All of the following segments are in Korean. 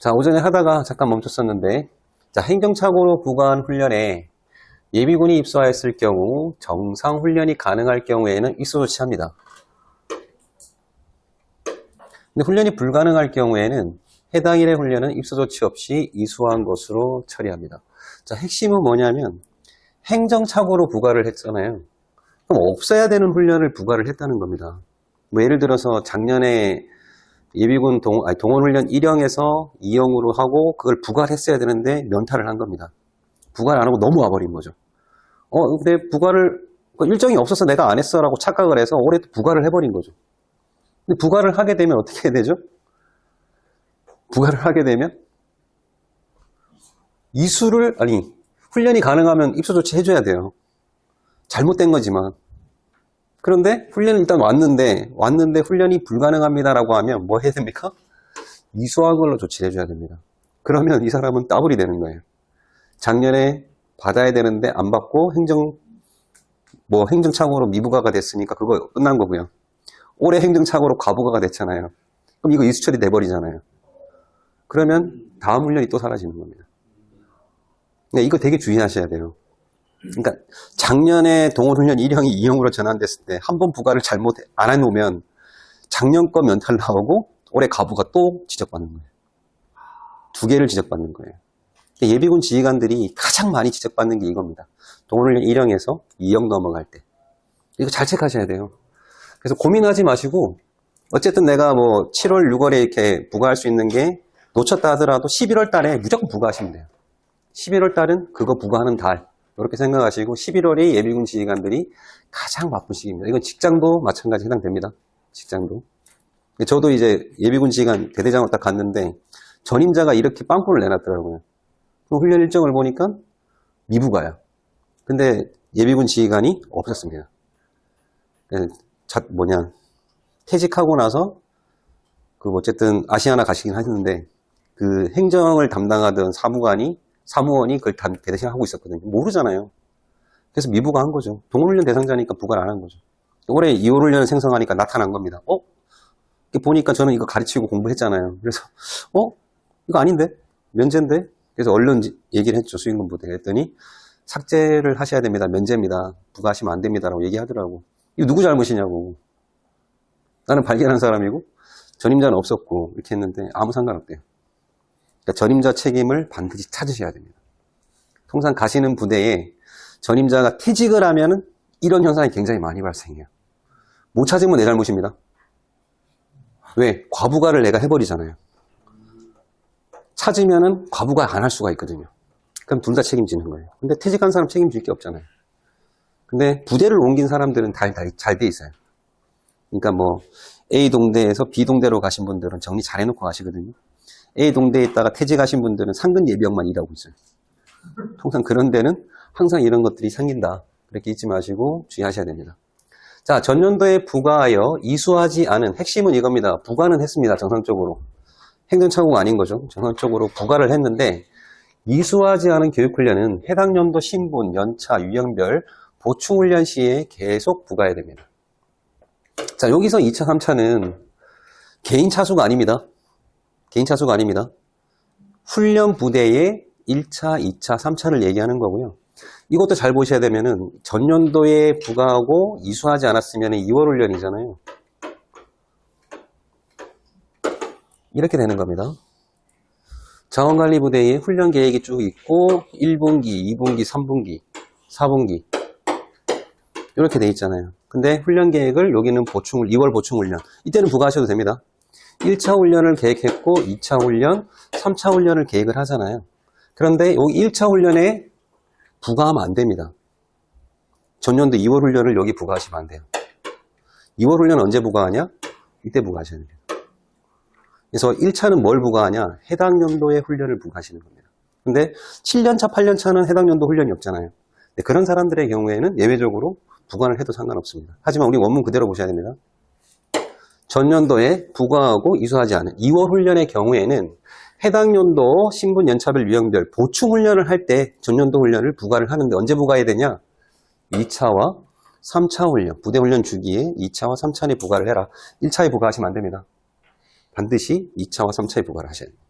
자, 오전에 하다가 잠깐 멈췄었는데, 자, 행정착오로 부과한 훈련에 예비군이 입소하였을 경우 정상 훈련이 가능할 경우에는 입소 조치합니다. 근데 훈련이 불가능할 경우에는 해당 일의 훈련은 입소 조치 없이 이수한 것으로 처리합니다. 자, 핵심은 뭐냐면 행정착오로 부과를 했잖아요. 그럼 없어야 되는 훈련을 부과를 했다는 겁니다. 뭐 예를 들어서 작년에 예비군 동원훈련 1형에서 2형으로 하고 그걸 부과를 했어야 되는데 면탈을 한 겁니다. 부과를 안 하고 넘어와 버린 거죠. 근데 부과를 일정이 없어서 내가 안 했어 라고 착각을 해서 올해 부과를 해버린 거죠. 근데 부과를 하게 되면 어떻게 되죠? 부과를 하게 되면 훈련이 가능하면 입소 조치 해줘야 돼요. 잘못된 거지만. 그런데 훈련은 일단 왔는데 훈련이 불가능합니다라고 하면 뭐 해야 됩니까? 이수한 걸로 조치를 해줘야 됩니다. 그러면 이 사람은 따블이 되는 거예요. 작년에 받아야 되는데 안 받고 행정착오로 미부과가 됐으니까 그거 끝난 거고요. 올해 행정착오로 과부과가 됐잖아요. 그럼 이거 이수처리 돼버리잖아요. 그러면 다음 훈련이 또 사라지는 겁니다. 네, 이거 되게 주의하셔야 돼요. 그러니까 작년에 동원훈련 1형이 2형으로 전환됐을 때 한 번 부과를 잘못 안 해놓으면 작년 거 면탈 나오고 올해 과부가 또 지적받는 거예요. 두 개를 지적받는 거예요. 예비군 지휘관들이 가장 많이 지적받는 게 이겁니다. 동원훈련 1형에서 2형 넘어갈 때. 이거 잘 체크하셔야 돼요. 그래서 고민하지 마시고 어쨌든 내가 뭐 7월, 6월에 이렇게 부과할 수 있는 게 놓쳤다 하더라도 11월 달에 무조건 부과하시면 돼요. 11월 달은 그거 부과하는 달. 이렇게 생각하시고 11월이 예비군 지휘관들이 가장 바쁜 시기입니다. 이건 직장도 마찬가지 해당됩니다. 직장도. 저도 이제 예비군 지휘관 대대장으로 딱 갔는데 전임자가 이렇게 빵꾸를 내놨더라고요. 훈련 일정을 보니까 미부가요. 근데 예비군 지휘관이 없었습니다. 퇴직하고 나서 어쨌든 아시아나 가시긴 하셨는데 그 행정을 담당하던 사무원이 그걸 다 대신 하고 있었거든요. 모르잖아요. 그래서 미부가 한 거죠. 동원훈련 대상자니까 부과를 안 한 거죠. 올해 2월 훈련을 생성하니까 나타난 겁니다. 보니까 저는 이거 가르치고 공부했잖아요. 그래서 이거 아닌데? 면제인데? 그래서 얼른 얘기를 했죠. 수행군 부대에 했더니 삭제를 하셔야 됩니다. 면제입니다. 부과하시면 안 됩니다. 라고 얘기하더라고. 이거 누구 잘못이냐고. 나는 발견한 사람이고 전임자는 없었고 이렇게 했는데 아무 상관없대요. 그러니까 전임자 책임을 반드시 찾으셔야 됩니다. 통상 가시는 부대에 전임자가 퇴직을 하면은 이런 현상이 굉장히 많이 발생해요. 못 찾으면 내 잘못입니다. 왜? 과부과를 내가 해버리잖아요. 찾으면은 과부과 안 할 수가 있거든요. 그럼 둘 다 책임지는 거예요. 근데 퇴직한 사람 책임질 게 없잖아요. 근데 부대를 옮긴 사람들은 잘 돼 있어요. 그러니까 뭐 A 동대에서 B 동대로 가신 분들은 정리 잘 해놓고 가시거든요. A 동대에 있다가 퇴직하신 분들은 상근 예비역만 일하고 있어요. 통상 그런 데는 항상 이런 것들이 생긴다. 그렇게 잊지 마시고 주의하셔야 됩니다. 자, 전년도에 부과하여 이수하지 않은 핵심은 이겁니다. 부과는 했습니다. 정상적으로. 행정착오가 아닌 거죠. 정상적으로 부과를 했는데 이수하지 않은 교육훈련은 해당 연도 신분, 연차, 유형별 보충훈련 시에 계속 부과해야 됩니다. 자, 여기서 2차, 3차는 개인 차수가 아닙니다. 개인 차수가 아닙니다. 훈련 부대의 1차, 2차, 3차를 얘기하는 거고요. 이것도 잘 보셔야 되면은 전년도에 부과하고 이수하지 않았으면 2월 훈련이잖아요. 이렇게 되는 겁니다. 자원관리부대의 훈련 계획이 쭉 있고 1분기, 2분기, 3분기, 4분기 이렇게 돼 있잖아요. 근데 훈련 계획을 여기는 2월 보충훈련 이때는 부과하셔도 됩니다. 1차 훈련을 계획했고 2차 훈련, 3차 훈련을 계획을 하잖아요. 그런데 여기 1차 훈련에 부과하면 안 됩니다. 전년도 2월 훈련을 여기 부과하시면 안 돼요. 2월 훈련 언제 부과하냐? 이때 부과하셔야 됩니다. 그래서 1차는 뭘 부과하냐? 해당 연도의 훈련을 부과하시는 겁니다. 근데 7년차, 8년차는 해당 연도 훈련이 없잖아요. 그런 사람들의 경우에는 예외적으로 부과를 해도 상관없습니다. 하지만 우리 원문 그대로 보셔야 됩니다. 전년도에 부과하고 이수하지 않은 2월 훈련의 경우에는 해당 연도 신분 연차별 유형별 보충 훈련을 할 때 전년도 훈련을 부과를 하는데 언제 부과해야 되냐? 2차와 3차 훈련, 부대 훈련 주기에 2차와 3차에 부과를 해라. 1차에 부과하시면 안 됩니다. 반드시 2차와 3차에 부과를 하셔야 됩니다.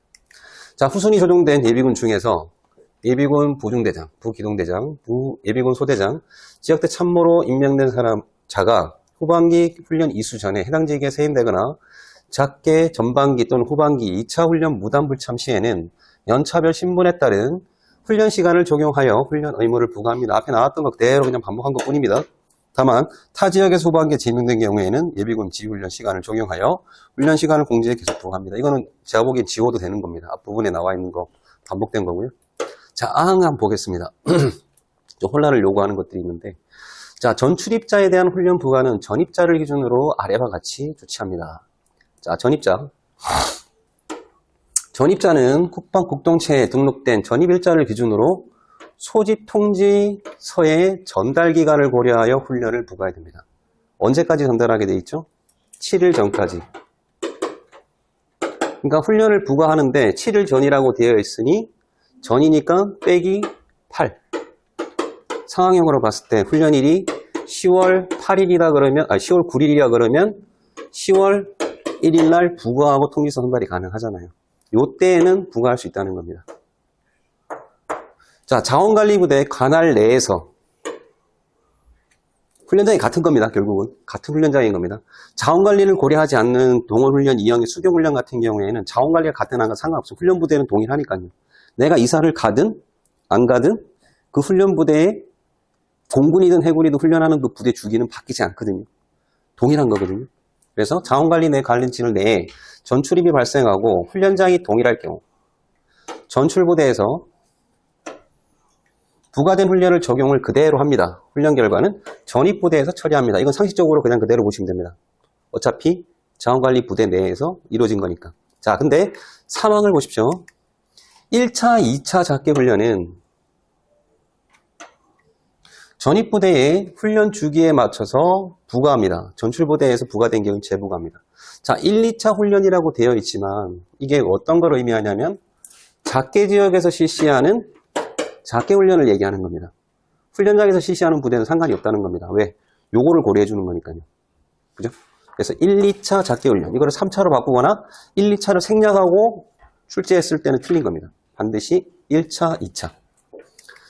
자, 후순위 조정된 예비군 중에서 예비군 보중대장, 부기동대장, 예비군 소대장, 지역대 참모로 임명된 자가 후반기 훈련 이수 전에 해당 직위에 세임되거나 작게 전반기 또는 후반기 2차 훈련 무단 불참 시에는 연차별 신분에 따른 훈련 시간을 적용하여 훈련 의무를 부과합니다. 앞에 나왔던 것 그대로 그냥 반복한 것 뿐입니다. 다만 타 지역에서 후반기에 지명된 경우에는 예비군 지휘훈련 시간을 적용하여 훈련 시간을 공지에 계속 부과합니다. 이거는 제가 보기엔 지워도 되는 겁니다. 앞부분에 나와 있는 거 반복된 거고요. 자, 한번 보겠습니다. 좀 혼란을 요구하는 것들이 있는데, 자, 전 출입자에 대한 훈련 부과는 전입자를 기준으로 아래와 같이 조치합니다. 자, 전입자. 전입자는 국방 국동체에 등록된 전입일자를 기준으로 소집 통지서의 전달 기간을 고려하여 훈련을 부과해야 됩니다. 언제까지 전달하게 돼 있죠? 7일 전까지. 그러니까 훈련을 부과하는데 7일 전이라고 되어 있으니 전이니까 빼기 8. 상황형으로 봤을 때 훈련일이 10월 8일이다 그러면 10월 9일이라 그러면 10월 1일 날 부과하고 통지서 선발이 가능하잖아요. 요때에는 부과할 수 있다는 겁니다. 자, 자원관리부대 관할 내에서 훈련장이 같은 겁니다. 결국은 같은 훈련장인 겁니다. 자원관리를 고려하지 않는 동원훈련 2형의 수교훈련 같은 경우에는 자원관리가 같은 안 같은 상관없어. 훈련부대는 동일하니까요. 내가 이사를 가든 안 가든 그 훈련부대에 공군이든 해군이든 훈련하는 그 부대 주기는 바뀌지 않거든요. 동일한 거거든요. 그래서 자원관리 내 관련진을 내에 전출입이 발생하고 훈련장이 동일할 경우 전출부대에서 부과된 훈련을 적용을 그대로 합니다. 훈련 결과는 전입부대에서 처리합니다. 이건 상식적으로 그냥 그대로 보시면 됩니다. 어차피 자원관리 부대 내에서 이루어진 거니까. 자, 근데 상황을 보십시오. 1차, 2차 작계 훈련은 전입부대의 훈련 주기에 맞춰서 부과합니다. 전출부대에서 부과된 경우는 재부과합니다. 자, 1, 2차 훈련이라고 되어 있지만 이게 어떤 걸 의미하냐면 작계 지역에서 실시하는 작계 훈련을 얘기하는 겁니다. 훈련장에서 실시하는 부대는 상관이 없다는 겁니다. 왜? 요거를 고려해 주는 거니까요. 그죠? 그래서 1, 2차 작계 훈련. 이거를 3차로 바꾸거나 1, 2차를 생략하고 출제했을 때는 틀린 겁니다. 반드시 1차, 2차.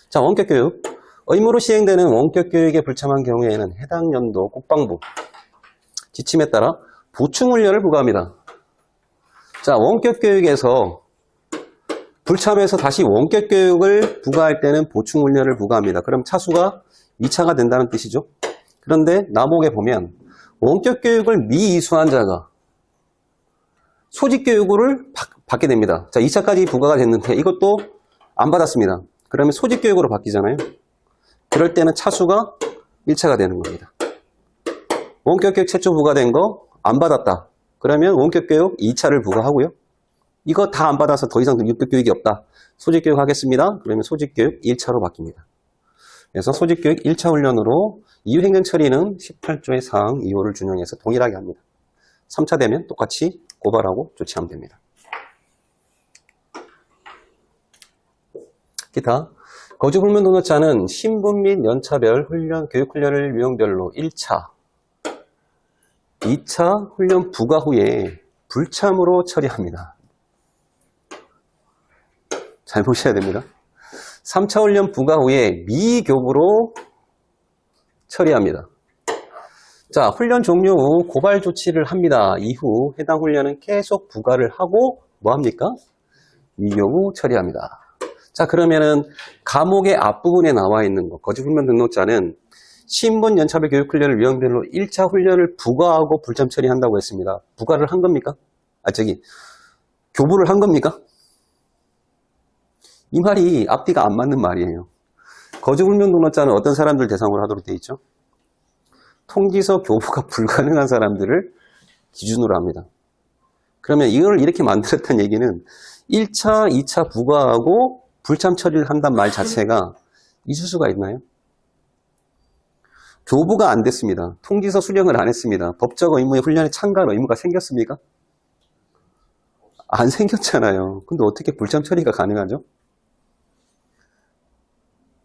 자, 원격교육. 의무로 시행되는 원격교육에 불참한 경우에는 해당 연도 국방부 지침에 따라 보충훈련을 부과합니다. 자, 원격교육에서 불참해서 다시 원격교육을 부과할 때는 보충훈련을 부과합니다. 그럼 차수가 2차가 된다는 뜻이죠. 그런데 나목에 보면 원격교육을 미이수한 자가 소집교육을 받게 됩니다. 자, 2차까지 부과가 됐는데 이것도 안 받았습니다. 그러면 소집교육으로 바뀌잖아요. 그럴 때는 차수가 1차가 되는 겁니다. 원격교육 최초 부과된 거 안 받았다. 그러면 원격교육 2차를 부과하고요. 이거 다 안 받아서 더 이상 원격교육이 없다. 소집교육 하겠습니다. 그러면 소집교육 1차로 바뀝니다. 그래서 소집교육 1차 훈련으로 이유행정 처리는 18조의 사항 2호를 준용해서 동일하게 합니다. 3차 되면 똑같이 고발하고 조치하면 됩니다. 기타. 거주불문 등록자는 신분 및 연차별 훈련, 교육훈련을 유형별로 1차, 2차 훈련 부과 후에 불참으로 처리합니다. 잘 보셔야 됩니다. 3차 훈련 부과 후에 미교부로 처리합니다. 자, 훈련 종료 후 고발 조치를 합니다. 이후 해당 훈련은 계속 부과를 하고 뭐합니까? 미교부 처리합니다. 자, 그러면은 과목의 앞부분에 나와 있는 거, 거주훈련 등록자는 신분 연차별 교육훈련을 유형별로 1차 훈련을 부과하고 불참 처리한다고 했습니다. 부과를 한 겁니까? 교부를 한 겁니까? 이 말이 앞뒤가 안 맞는 말이에요. 거주훈련 등록자는 어떤 사람들 대상으로 하도록 되어 있죠? 통지서 교부가 불가능한 사람들을 기준으로 합니다. 그러면 이걸 이렇게 만들었다는 얘기는 1차, 2차 부과하고 불참 처리를 한다는 말 자체가 있을 수가 있나요? 교부가 안 됐습니다. 통지서 수령을 안 했습니다. 법적 의무에 훈련에 참가할 의무가 생겼습니까? 안 생겼잖아요. 근데 어떻게 불참 처리가 가능하죠?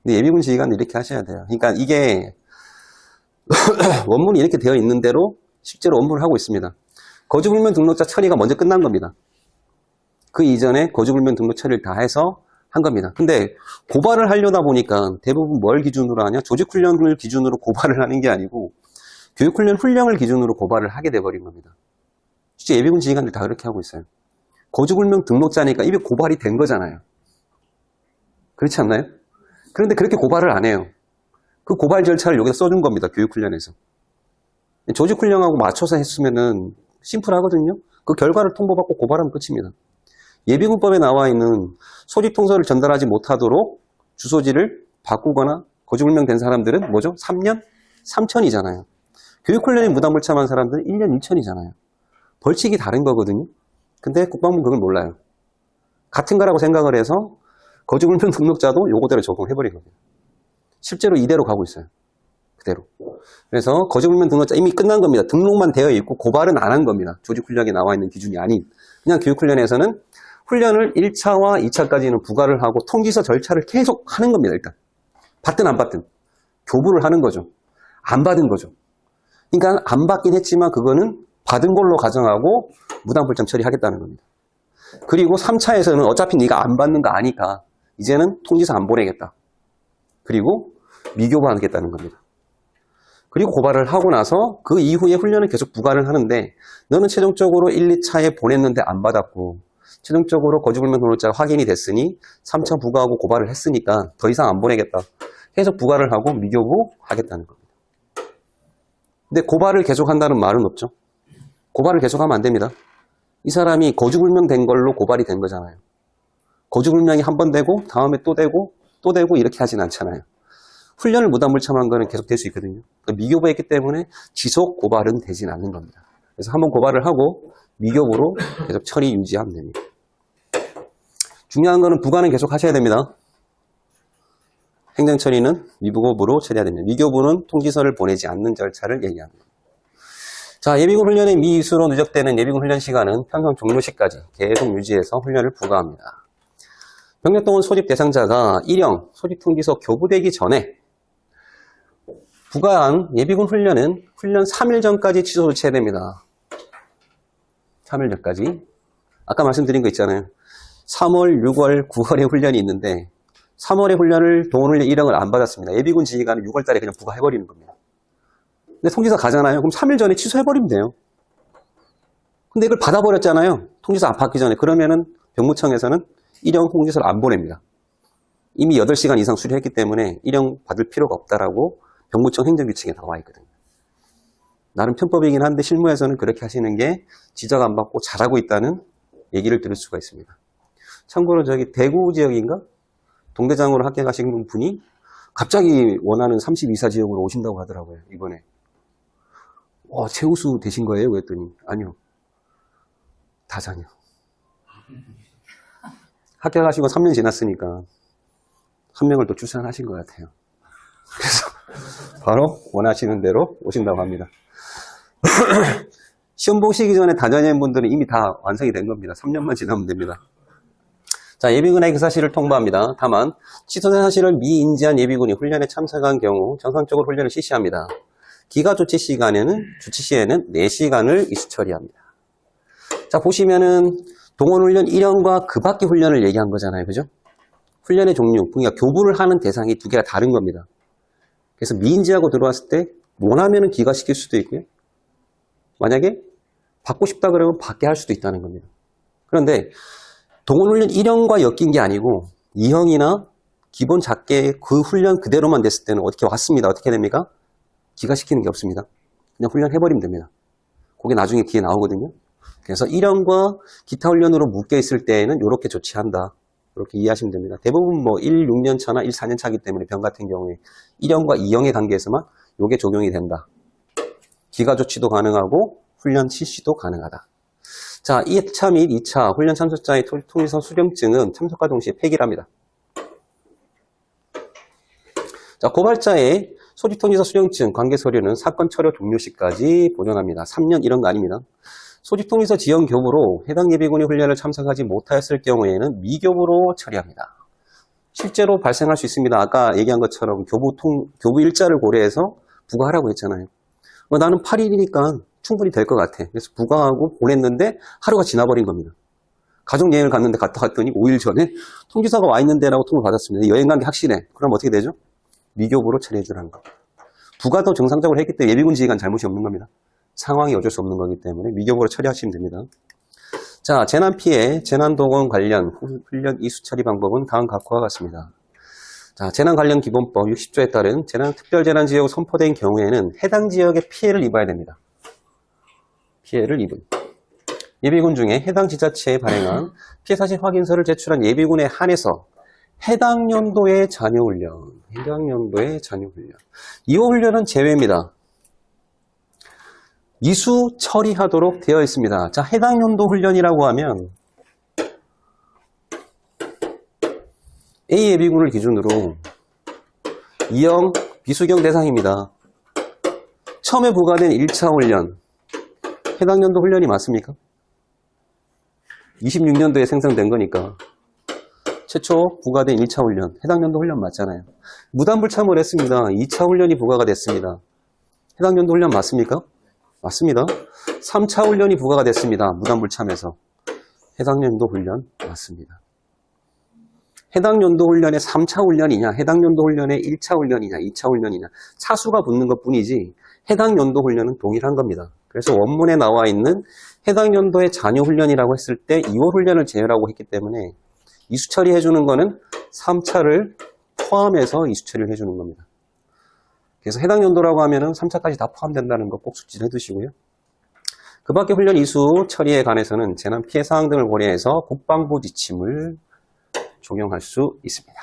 근데 예비군 지휘관은 이렇게 하셔야 돼요. 그러니까 이게 원문이 이렇게 되어 있는 대로 실제로 업무를 하고 있습니다. 거주불문 등록자 처리가 먼저 끝난 겁니다. 그 이전에 거주불명 등록 처리를 다 해서 한 겁니다. 근데 고발을 하려다 보니까 대부분 뭘 기준으로 하냐? 조직훈련을 기준으로 고발을 하는 게 아니고 교육훈련 훈령을 기준으로 고발을 하게 돼버린 겁니다. 실제 예비군 지휘관들 다 그렇게 하고 있어요. 거주불명 등록자니까 이미 고발이 된 거잖아요. 그렇지 않나요? 그런데 그렇게 고발을 안 해요. 그 고발 절차를 여기다 써준 겁니다. 교육훈련에서. 조직훈련하고 맞춰서 했으면은 심플하거든요. 그 결과를 통보받고 고발하면 끝입니다. 예비군법에 나와 있는 소집통서를 전달하지 못하도록 주소지를 바꾸거나 거주불명된 사람들은 뭐죠? 3년? 3천이잖아요. 교육훈련에 무단불참한 사람들은 1년 2천이잖아요. 벌칙이 다른 거거든요. 근데 국방부는 그걸 몰라요. 같은 거라고 생각을 해서 거주불명 등록자도 요거대로 적용해버린 겁니다. 실제로 이대로 가고 있어요. 그대로. 그래서 거주불명 등록자 이미 끝난 겁니다. 등록만 되어 있고 고발은 안 한 겁니다. 조직훈련에 나와 있는 기준이 아닌. 그냥 교육훈련에서는 훈련을 1차와 2차까지는 부과를 하고 통지서 절차를 계속 하는 겁니다. 일단. 받든 안 받든. 교부를 하는 거죠. 안 받은 거죠. 그러니까 안 받긴 했지만 그거는 받은 걸로 가정하고 무단불참 처리하겠다는 겁니다. 그리고 3차에서는 어차피 네가 안 받는 거 아니까 이제는 통지서 안 보내겠다. 그리고 미교부하겠다는 겁니다. 그리고 고발을 하고 나서 그 이후에 훈련을 계속 부과를 하는데 너는 최종적으로 1, 2차에 보냈는데 안 받았고 최종적으로 거주불명 등록자가 확인이 됐으니 3차 부과하고 고발을 했으니까 더 이상 안 보내겠다. 계속 부과를 하고 미교부 하겠다는 겁니다. 근데 고발을 계속한다는 말은 없죠. 고발을 계속하면 안 됩니다. 이 사람이 거주불명 된 걸로 고발이 된 거잖아요. 거주불명이 한 번 되고 다음에 또 되고 또 되고 이렇게 하진 않잖아요. 훈련을 무단불참한 거는 계속 될 수 있거든요. 그러니까 미교부했기 때문에 지속 고발은 되진 않는 겁니다. 그래서 한번 고발을 하고 미교부로 계속 처리 유지하면 됩니다. 중요한 거는 부과는 계속 하셔야 됩니다. 행정처리는 미교부로 처리해야 됩니다. 미교부는 통지서를 보내지 않는 절차를 얘기합니다. 자, 예비군 훈련의 미이수로 누적되는 예비군 훈련 시간은 편성 종료 시까지 계속 유지해서 훈련을 부과합니다. 병력동원 소집 대상자가 1형 소집 통지서 교부되기 전에 부과한 예비군 훈련은 훈련 3일 전까지 취소 조치해야 됩니다. 3일 전까지. 아까 말씀드린 거 있잖아요. 3월, 6월, 9월에 훈련이 있는데 3월에 훈련을 동원훈련 1형을 안 받았습니다. 예비군 지휘관은 6월 달에 그냥 부과해버리는 겁니다. 근데 통지서 가잖아요. 그럼 3일 전에 취소해버리면 돼요. 근데 이걸 받아버렸잖아요. 통지서 안 받기 전에. 그러면은 병무청에서는 1형 통지서를 안 보냅니다. 이미 8시간 이상 수리했기 때문에 1형 받을 필요가 없다라고 병무청 행정규칙에 나와 있거든요. 나름 편법이긴 한데 실무에서는 그렇게 하시는 게 지적 안 받고 잘하고 있다는 얘기를 들을 수가 있습니다. 참고로 저기 대구 지역인가? 동대장으로 합격하신 분이 갑자기 원하는 32사 지역으로 오신다고 하더라고요. 이번에. 최우수 되신 거예요? 그랬더니 아니요. 다자녀. 합격하시고 3년 지났으니까 한 명을 또 출산하신 것 같아요. 그래서 바로 원하시는 대로 오신다고 합니다. 시험 보시기 전에 다자녀인 분들은 이미 다 완성이 된 겁니다. 3년만 지나면 됩니다. 자, 예비군의 그 사실을 통보합니다. 다만 취소된 사실을 미인지한 예비군이 훈련에 참석한 경우 정상적으로 훈련을 실시합니다. 기가 조치 시간에는 조치 시에는 4시간을 이수 처리합니다. 자, 보시면은 동원훈련 1형과 그 밖의 훈련을 얘기한 거잖아요. 그죠? 훈련의 종류, 그러니까 교부를 하는 대상이 두 개가 다른 겁니다. 그래서 미인지하고 들어왔을 때 원하면은 기가시킬 수도 있고요. 만약에 받고 싶다 그러면 받게 할 수도 있다는 겁니다. 그런데 동원훈련 1형과 엮인 게 아니고 2형이나 기본 작게 그 훈련 그대로만 됐을 때는 어떻게 왔습니다. 어떻게 됩니까? 기가시키는 게 없습니다. 그냥 훈련해버리면 됩니다. 그게 나중에 뒤에 나오거든요. 그래서 1형과 기타 훈련으로 묶여 있을 때에는 이렇게 조치한다. 이렇게 이해하시면 됩니다. 대부분 뭐 1, 6년 차나 1, 4년 차기 때문에 병 같은 경우에 1형과 2형의 관계에서만 이게 적용이 된다. 기가 조치도 가능하고 훈련 실시도 가능하다. 자, 1차 및 2차 훈련 참석자의 통지서 수령증은 참석과 동시에 폐기합니다. 자, 고발자의 소집 통지서 수령증 관계 서류는 사건 처리 종료 시까지 보존합니다. 3년 이런 거 아닙니다. 소집 통지서 지연 교부로 해당 예비군이 훈련을 참석하지 못하였을 경우에는 미교부로 처리합니다. 실제로 발생할 수 있습니다. 아까 얘기한 것처럼 교부 일자를 고려해서 부과하라고 했잖아요. 나는 8일이니까 충분히 될 것 같아. 그래서 부과하고 보냈는데 하루가 지나버린 겁니다. 가족여행을 갔는데 갔다 갔더니 5일 전에 통지서가 와 있는데라고 통을 받았습니다. 여행 간 게 확실해. 그럼 어떻게 되죠? 미교부로 처리해 주라는 거. 부가 더 정상적으로 했기 때문에 예비군 지휘관 잘못이 없는 겁니다. 상황이 어쩔 수 없는 거기 때문에 미교부로 처리하시면 됩니다. 자, 재난피해, 재난동원 관련 훈련 이수 처리 방법은 다음 각과 같습니다. 자, 재난관련기본법 60조에 따른 재난특별재난지역으로 선포된 경우에는 해당 지역에 피해를 입어야 됩니다. 피해를 입은 예비군 중에 해당 지자체에 발행한 피해사실 확인서를 제출한 예비군에 한해서 해당 연도의 잔여훈련, 이후 훈련은 제외입니다. 이수 처리하도록 되어 있습니다. 자, 해당 연도 훈련이라고 하면 A 예비군을 기준으로 이형 비수경 대상입니다. 처음에 부과된 1차 훈련, 해당 연도 훈련이 맞습니까? 26년도에 생성된 거니까 최초 부과된 1차 훈련, 해당 연도 훈련 맞잖아요. 무단불참을 했습니다. 2차 훈련이 부과가 됐습니다. 해당 연도 훈련 맞습니까? 맞습니다. 3차 훈련이 부과가 됐습니다. 무단불참에서. 해당 연도 훈련 맞습니다. 해당 연도 훈련의 3차 훈련이냐, 해당 연도 훈련의 1차 훈련이냐, 2차 훈련이냐, 차수가 붙는 것 뿐이지 해당 연도 훈련은 동일한 겁니다. 그래서 원문에 나와 있는 해당 연도의 잔여 훈련이라고 했을 때 2월 훈련을 제외라고 했기 때문에 이수 처리해 주는 거는 3차를 포함해서 이수 처리를 해주는 겁니다. 그래서 해당 연도라고 하면은 3차까지 다 포함된다는 거 꼭 숙지를 해두시고요. 그 밖에 훈련 이수 처리에 관해서는 재난 피해 사항 등을 고려해서 국방부 지침을 적용할 수 있습니다.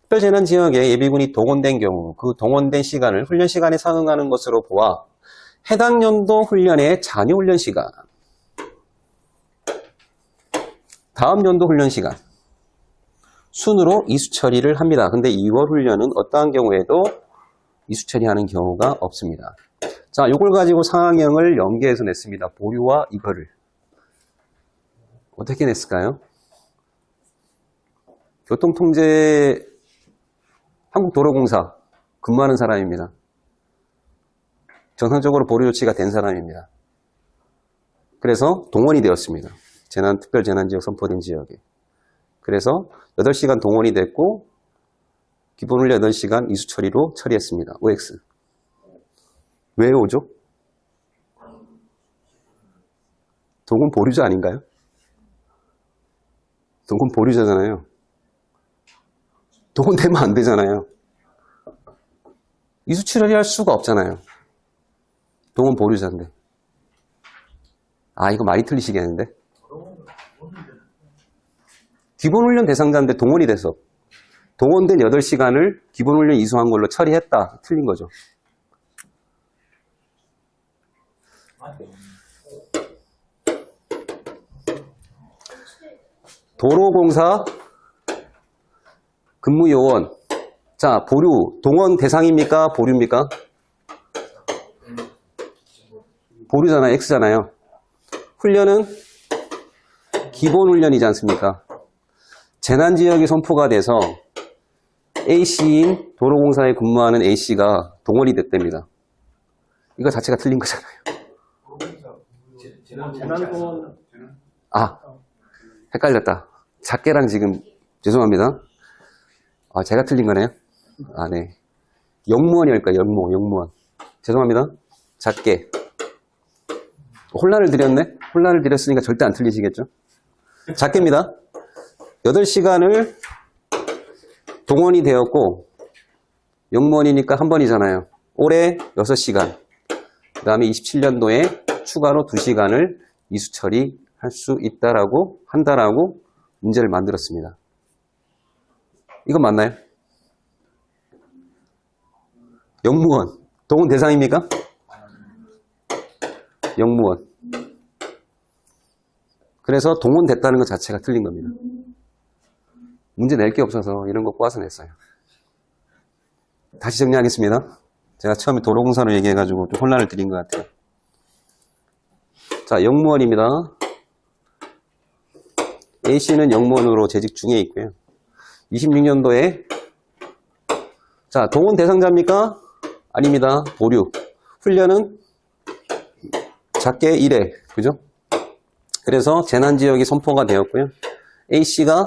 특별재난 지역에 예비군이 동원된 경우 그 동원된 시간을 훈련 시간에 상응하는 것으로 보아 해당 연도 훈련의 잔여 훈련 시간, 다음 연도 훈련 시간 순으로 이수 처리를 합니다. 근데 2월 훈련은 어떠한 경우에도 이수 처리하는 경우가 없습니다. 자, 요걸 가지고 상황형을 연계해서 냈습니다. 보류와 이거를 어떻게 냈을까요? 교통통제 한국도로공사 근무하는 사람입니다. 정상적으로 보류 조치가 된 사람입니다. 그래서 동원이 되었습니다. 특별재난지역 선포된 지역에. 그래서 8시간 동원이 됐고 기본훈련 8시간 이수 처리로 처리했습니다. OX. 왜 오죠? 동원 보류자 아닌가요? 동원 보류자잖아요. 동원되면 안 되잖아요. 이수 처리할 수가 없잖아요. 동원 보류자인데. 아, 이거 많이 틀리시겠는데? 기본훈련 대상자인데 동원이 돼서 동원된 8시간을 기본훈련 이수한 걸로 처리했다. 틀린 거죠. 도로공사 근무요원. 자, 보류. 동원 대상입니까? 보류입니까? 보류잖아요. X잖아요. 훈련은 기본훈련이지 않습니까? 재난지역이 선포가 돼서 A씨인 도로공사에 근무하는 A씨가 동원이 됐답니다. 이거 자체가 틀린 거잖아요. 아, 헷갈렸다. 작게랑 지금 죄송합니다. 아, 제가 틀린 거네요. 아, 네. 영무원이 할까요? 영무원. 죄송합니다. 작게. 혼란을 드렸네? 혼란을 드렸으니까 절대 안 틀리시겠죠? 작게입니다. 8시간을 동원이 되었고 영무원이니까 한 번이잖아요. 올해 6시간. 그 다음에 27년도에 추가로 2시간을 이수 처리할 수 있다라고 한다라고 문제를 만들었습니다. 이건 맞나요? 영무원. 동원 대상입니까? 영무원. 그래서 동원됐다는 것 자체가 틀린 겁니다. 문제 낼 게 없어서 이런 거 꼬아서 냈어요. 다시 정리하겠습니다. 제가 처음에 도로공사로 얘기해가지고 좀 혼란을 드린 것 같아요. 자, 영무원입니다. A씨는 영무원으로 재직 중에 있고요. 26년도에 자, 동원 대상자입니까? 아닙니다. 보류. 훈련은 작게 1회. 그죠? 그래서 재난지역이 선포가 되었고요. A씨가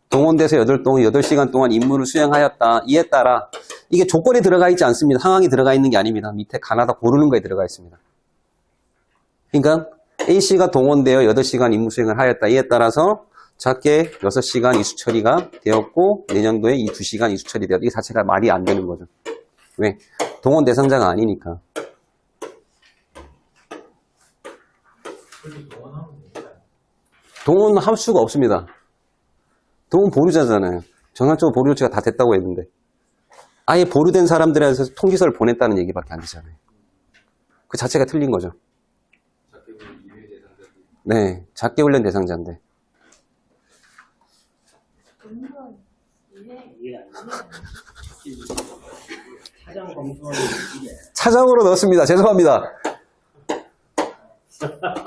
동원돼서 8시간 동안 임무를 수행하였다. 이에 따라 이게 조건에 들어가 있지 않습니다. 상황이 들어가 있는 게 아닙니다. 밑에 가나다 고르는 거에 들어가 있습니다. 그러니까 A씨가 동원되어 8시간 임무 수행을 하였다. 이에 따라서 작게 6시간 이수 처리가 되었고 내년도에 이 2시간 이수 처리되었다. 이게 자체가 말이 안 되는 거죠. 왜? 동원 대상자가 아니니까. 동원할 수가 없습니다. 동원 보류자잖아요. 전환적으로 보류 조치가 다 됐다고 했는데 아예 보류된 사람들한테 통지서를 보냈다는 얘기밖에 안 되잖아요. 그 자체가 틀린 거죠. 네, 작게 훈련 대상자인데. 차장으로 넣었습니다. 죄송합니다.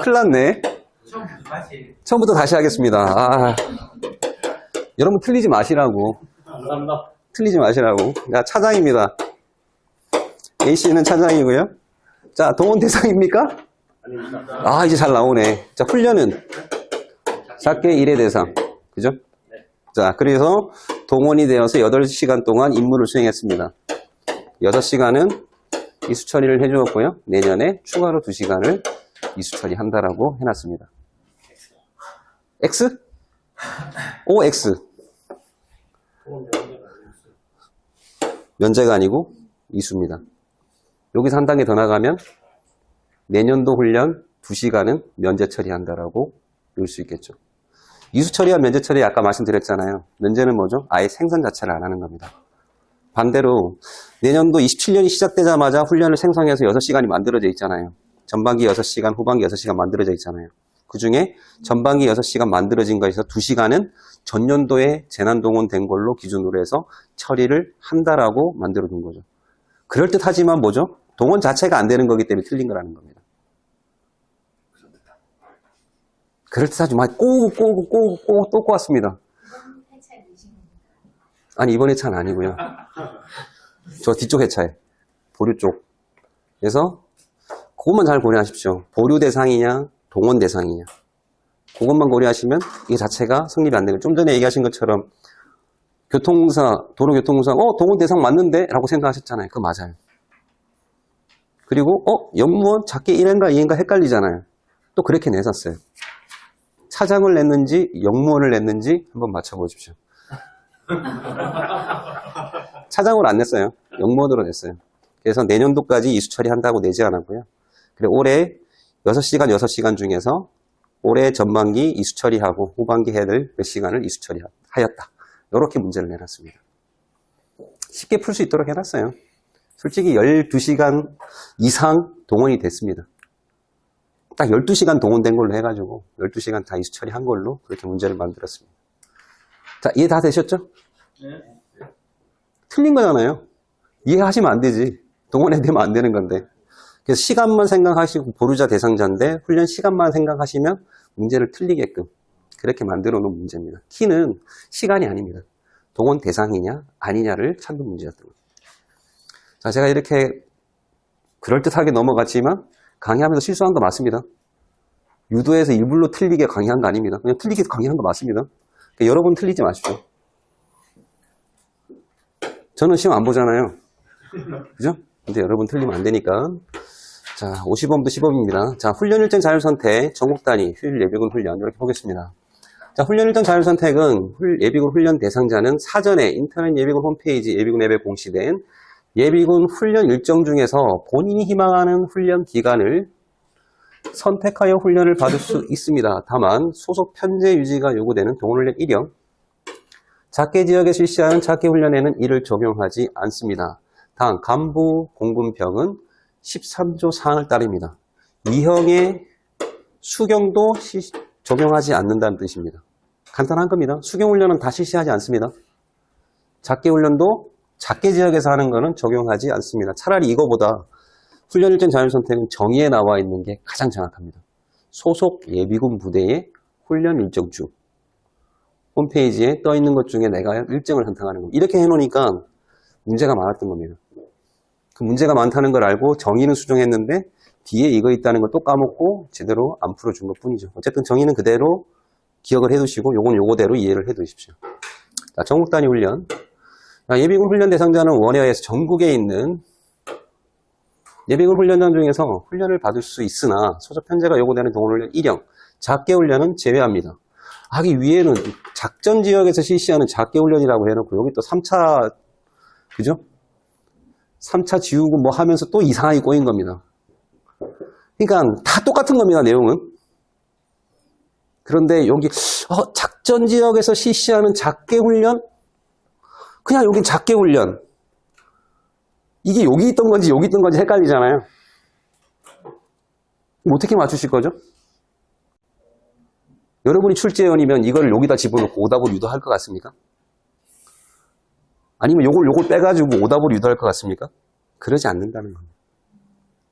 큰일 났네. 처음부터 다시 하겠습니다. 여러분 틀리지 마시라고. 틀리지 마시라고. 자, 차장입니다. A씨는 차장이고요. 자, 동원 대상입니까? 이제 잘 나오네. 자, 훈련은 작게 일의 대상. 그죠? 자, 그래서 동원이 되어서 8시간 동안 임무를 수행했습니다. 6시간은 이수 처리를 해주었고요. 내년에 추가로 2시간을 이수 처리한다라고 해놨습니다. X? OX. 면제가 아니고 이수입니다. 여기서 한 단계 더 나가면 내년도 훈련 2시간은 면제 처리한다라고 볼 수 있겠죠. 이수 처리와 면제 처리 아까 말씀드렸잖아요. 면제는 뭐죠? 아예 생산 자체를 안 하는 겁니다. 반대로 내년도 27년이 시작되자마자 훈련을 생성해서 6시간이 만들어져 있잖아요. 전반기 6시간, 후반기 6시간 만들어져 있잖아요. 그 중에 전반기 6시간 만들어진 거에서 2시간은 전년도에 재난동원된 걸로 기준으로 해서 처리를 한다라고 만들어 둔 거죠. 그럴듯하지만 뭐죠? 동원 자체가 안 되는 거기 때문에 틀린 거라는 겁니다. 그럴듯하지 막 꼬고 또 꼬았습니다. 아니, 이번 회차는 아니고요. 저 뒤쪽 회차에 보류 쪽. 그래서 그것만 잘 고려하십시오. 보류 대상이냐 동원 대상이냐. 그것만 고려하시면 이 자체가 성립이 안 되고, 좀 전에 얘기하신 것처럼 교통공사, 도로교통공사 동원 대상 맞는데? 라고 생각하셨잖아요. 그거 맞아요. 그리고 영무원 작게 1회인가 2회인가 헷갈리잖아요. 또 그렇게 내셨어요. 차장을 냈는지 영무원을 냈는지 한번 맞춰보십시오. 차장으로 안 냈어요. 영무원으로 냈어요. 그래서 내년도까지 이수 처리한다고 내지 않았고요. 그리고 올해 6시간, 6시간 중에서 올해 전반기 이수 처리하고 후반기 해야 될 몇 시간을 이수 처리하였다. 이렇게 문제를 내놨습니다. 쉽게 풀 수 있도록 해놨어요. 솔직히 12시간 이상 동원이 됐습니다. 딱 12시간 동원된 걸로 해가지고 12시간 다 이수 처리한 걸로 그렇게 문제를 만들었습니다. 자, 이해 다 되셨죠? 네. 틀린 거잖아요. 이해하시면 안 되지. 동원해 되면 안 되는 건데. 그래서 시간만 생각하시고 보류자 대상자인데 훈련 시간만 생각하시면 문제를 틀리게끔 그렇게 만들어 놓은 문제입니다. 키는 시간이 아닙니다. 동원 대상이냐 아니냐를 찾는 문제였던 거예요. 자, 제가 이렇게 그럴듯하게 넘어갔지만 강의하면서 실수한 거 맞습니다. 유도해서 일부러 틀리게 강의한 거 아닙니다. 그냥 틀리게 강의한 거 맞습니다. 그러니까 여러분 틀리지 마십시오. 저는 시험 안 보잖아요. 그죠? 근데 여러분 틀리면 안 되니까. 자, 50원부터 10원입니다. 자, 훈련 일정 자율 선택, 전국 단위, 휴일 예비군 훈련, 이렇게 보겠습니다. 자, 훈련 일정 자율 선택은 예비군 훈련 대상자는 사전에 인터넷 예비군 홈페이지 예비군 앱에 공시된 예비군 훈련 일정 중에서 본인이 희망하는 훈련 기간을 선택하여 훈련을 받을 수 있습니다. 다만 소속 편제 유지가 요구되는 동훈훈련 1형, 작계 지역에 실시하는 작계 훈련에는 이를 적용하지 않습니다. 단 간부 공군병은 13조 사항을 따릅니다. 2형의 수경도 적용하지 않는다는 뜻입니다. 간단한 겁니다. 수경훈련은 다 실시하지 않습니다. 작계훈련도 작계 지역에서 하는 거는 적용하지 않습니다. 차라리 이거보다 훈련 일정 자율 선택은 정의에 나와 있는 게 가장 정확합니다. 소속 예비군 부대의 훈련 일정 중 홈페이지에 떠 있는 것 중에 내가 일정을 선택하는 겁니다. 이렇게 해놓으니까 문제가 많았던 겁니다. 그 문제가 많다는 걸 알고 정의는 수정했는데 뒤에 이거 있다는 걸 또 까먹고 제대로 안 풀어준 것 뿐이죠. 어쨌든 정의는 그대로 기억을 해두시고 요건 요거대로 이해를 해두십시오. 자, 전국 단위 훈련. 예비군 훈련 대상자는 원회에서 전국에 있는 예비군 훈련장 중에서 훈련을 받을 수 있으나 소속 편제가 요구되는 동훈훈련 1형, 작계 훈련은 제외합니다. 하기 위에는 작전 지역에서 실시하는 작계 훈련이라고 해놓고 여기 또 3차, 그죠? 3차 지우고 뭐 하면서 또 이상하게 꼬인 겁니다. 그러니까 다 똑같은 겁니다, 내용은. 그런데 여기 작전 지역에서 실시하는 작계 훈련? 그냥 여기 작계 훈련. 이게 여기 있던 건지 여기 있던 건지 헷갈리잖아요. 어떻게 맞추실 거죠? 여러분이 출제원이면 이걸 여기다 집어넣고 오답을 유도할 것 같습니까? 아니면 요걸 빼가지고 오답을 유도할 것 같습니까? 그러지 않는다는 겁니다.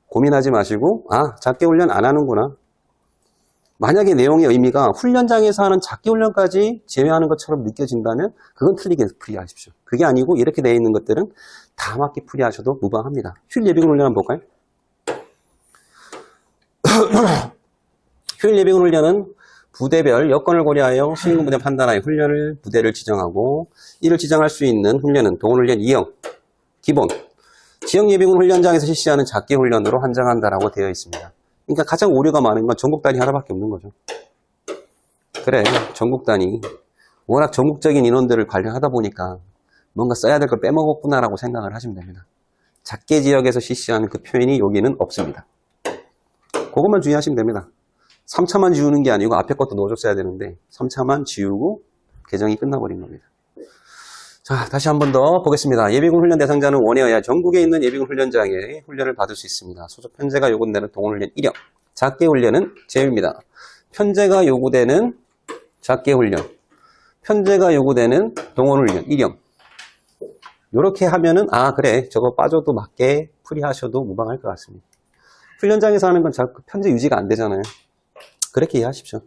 고민하지 마시고 작계 훈련 안 하는구나. 만약에 내용의 의미가 훈련장에서 하는 작계 훈련까지 제외하는 것처럼 느껴진다면 그건 틀리게 풀이하십시오. 그게 아니고 이렇게 되어 있는 것들은 다 맞게 풀이하셔도 무방합니다. 휴일 예비군 훈련 한번 볼까요? 휴일 예비군 훈련은 부대별 여건을 고려하여 수행군 부대 판단하여 훈련을 부대를 지정하고 이를 지정할 수 있는 훈련은 동훈훈련 2형, 기본, 지역 예비군 훈련장에서 실시하는 작계 훈련으로 한정한다라고 되어 있습니다. 그러니까 가장 오류가 많은 건 전국 단위 하나밖에 없는 거죠. 그래, 전국 단위. 워낙 전국적인 인원들을 관리하다 보니까 뭔가 써야 될 걸 빼먹었구나라고 생각을 하시면 됩니다. 작계 지역에서 실시하는 그 표현이 여기는 없습니다. 그것만 주의하시면 됩니다. 3차만 지우는 게 아니고 앞에 것도 넣어줬어야 되는데 3차만 지우고 개정이 끝나버린 겁니다. 자, 다시 한 번 더 보겠습니다. 예비군 훈련 대상자는 원해야 전국에 있는 예비군 훈련장에 훈련을 받을 수 있습니다. 소속 편제가 요구되는 동훈훈련 1형, 작계 훈련은 제외입니다. 편제가 요구되는 작계 훈련, 편제가 요구되는 동훈훈련 1형. 이렇게 하면은 그래, 저거 빠져도 맞게 풀이하셔도 무방할 것 같습니다. 훈련장에서 하는 건 자꾸 편제 유지가 안 되잖아요. 그렇게 이해하십시오.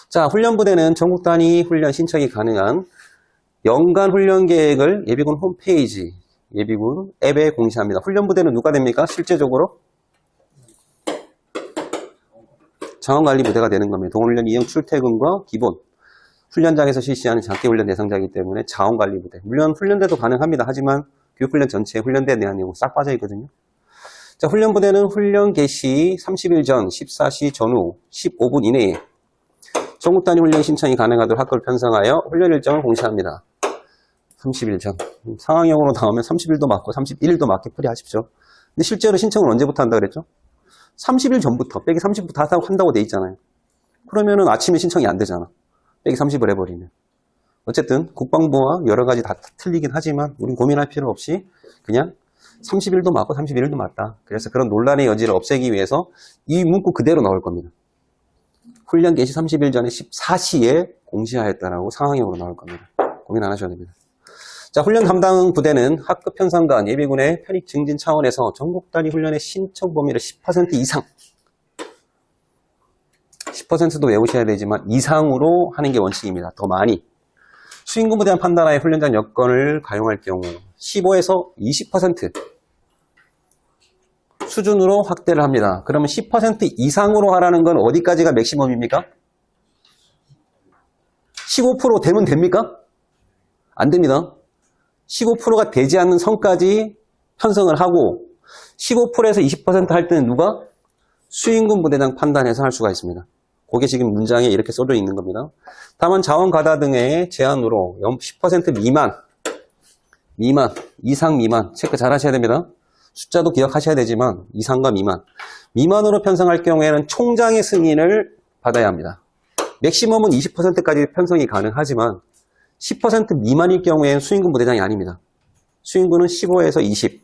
자, 훈련부대는 전국 단위 훈련 신청이 가능한 연간 훈련 계획을 예비군 홈페이지, 예비군 앱에 공시합니다. 훈련부대는 누가 됩니까? 실제적으로? 자원관리부대가 되는 겁니다. 동훈훈련 2형 출퇴근과 기본, 훈련장에서 실시하는 작계 훈련 대상자이기 때문에 자원관리부대. 물론 훈련대도 가능합니다. 하지만 교육훈련 전체에 훈련대 내용이 싹 빠져 있거든요. 자, 훈련부대는 훈련 개시 30일 전, 14시 전후, 15분 이내에 전국 단위 훈련 신청이 가능하도록 학교를 편성하여 훈련 일정을 공시합니다. 30일 전. 상황형으로 나오면 30일도 맞고 31일도 맞게 풀이하십시오. 근데 실제로 신청을 언제부터 한다고 그랬죠? 30일 전부터, 빼기 30부터 한다고 돼 있잖아요. 그러면은 아침에 신청이 안 되잖아. 빼기 30을 해버리면. 어쨌든 국방부와 여러 가지 다 틀리긴 하지만 우린 고민할 필요 없이 그냥 30일도 맞고 31일도 맞다. 그래서 그런 논란의 여지를 없애기 위해서 이 문구 그대로 나올 겁니다. 훈련 개시 30일 전에 14시에 공시하였다라고 상황형으로 나올 겁니다. 고민 안 하셔도 됩니다. 자, 훈련 담당 부대는 학급 편성관 예비군의 편익 증진 차원에서 전국 단위 훈련의 신청 범위를 10% 이상 10%도 외우셔야 되지만 이상으로 하는 게 원칙입니다. 더 많이. 수행군부에 대한 판단하에 훈련장 여건을 가용할 경우 15에서 20% 수준으로 확대를 합니다. 그러면 10% 이상으로 하라는 건 어디까지가 맥시멈입니까? 15% 되면 됩니까? 안 됩니다. 15%가 되지 않는 선까지 편성을 하고 15%에서 20% 할 때는 누가? 수행군 부대장 판단해서 할 수가 있습니다. 그게 지금 문장에 이렇게 써져 있는 겁니다. 다만 자원 가다 등의 제한으로 10% 미만, 이상 미만 체크 잘 하셔야 됩니다. 숫자도 기억하셔야 되지만 이상과 미만으로 편성할 경우에는 총장의 승인을 받아야 합니다. 맥시멈은 20%까지 편성이 가능하지만 10% 미만일 경우에는 수행군 부대장이 아닙니다. 수행군은 15에서 20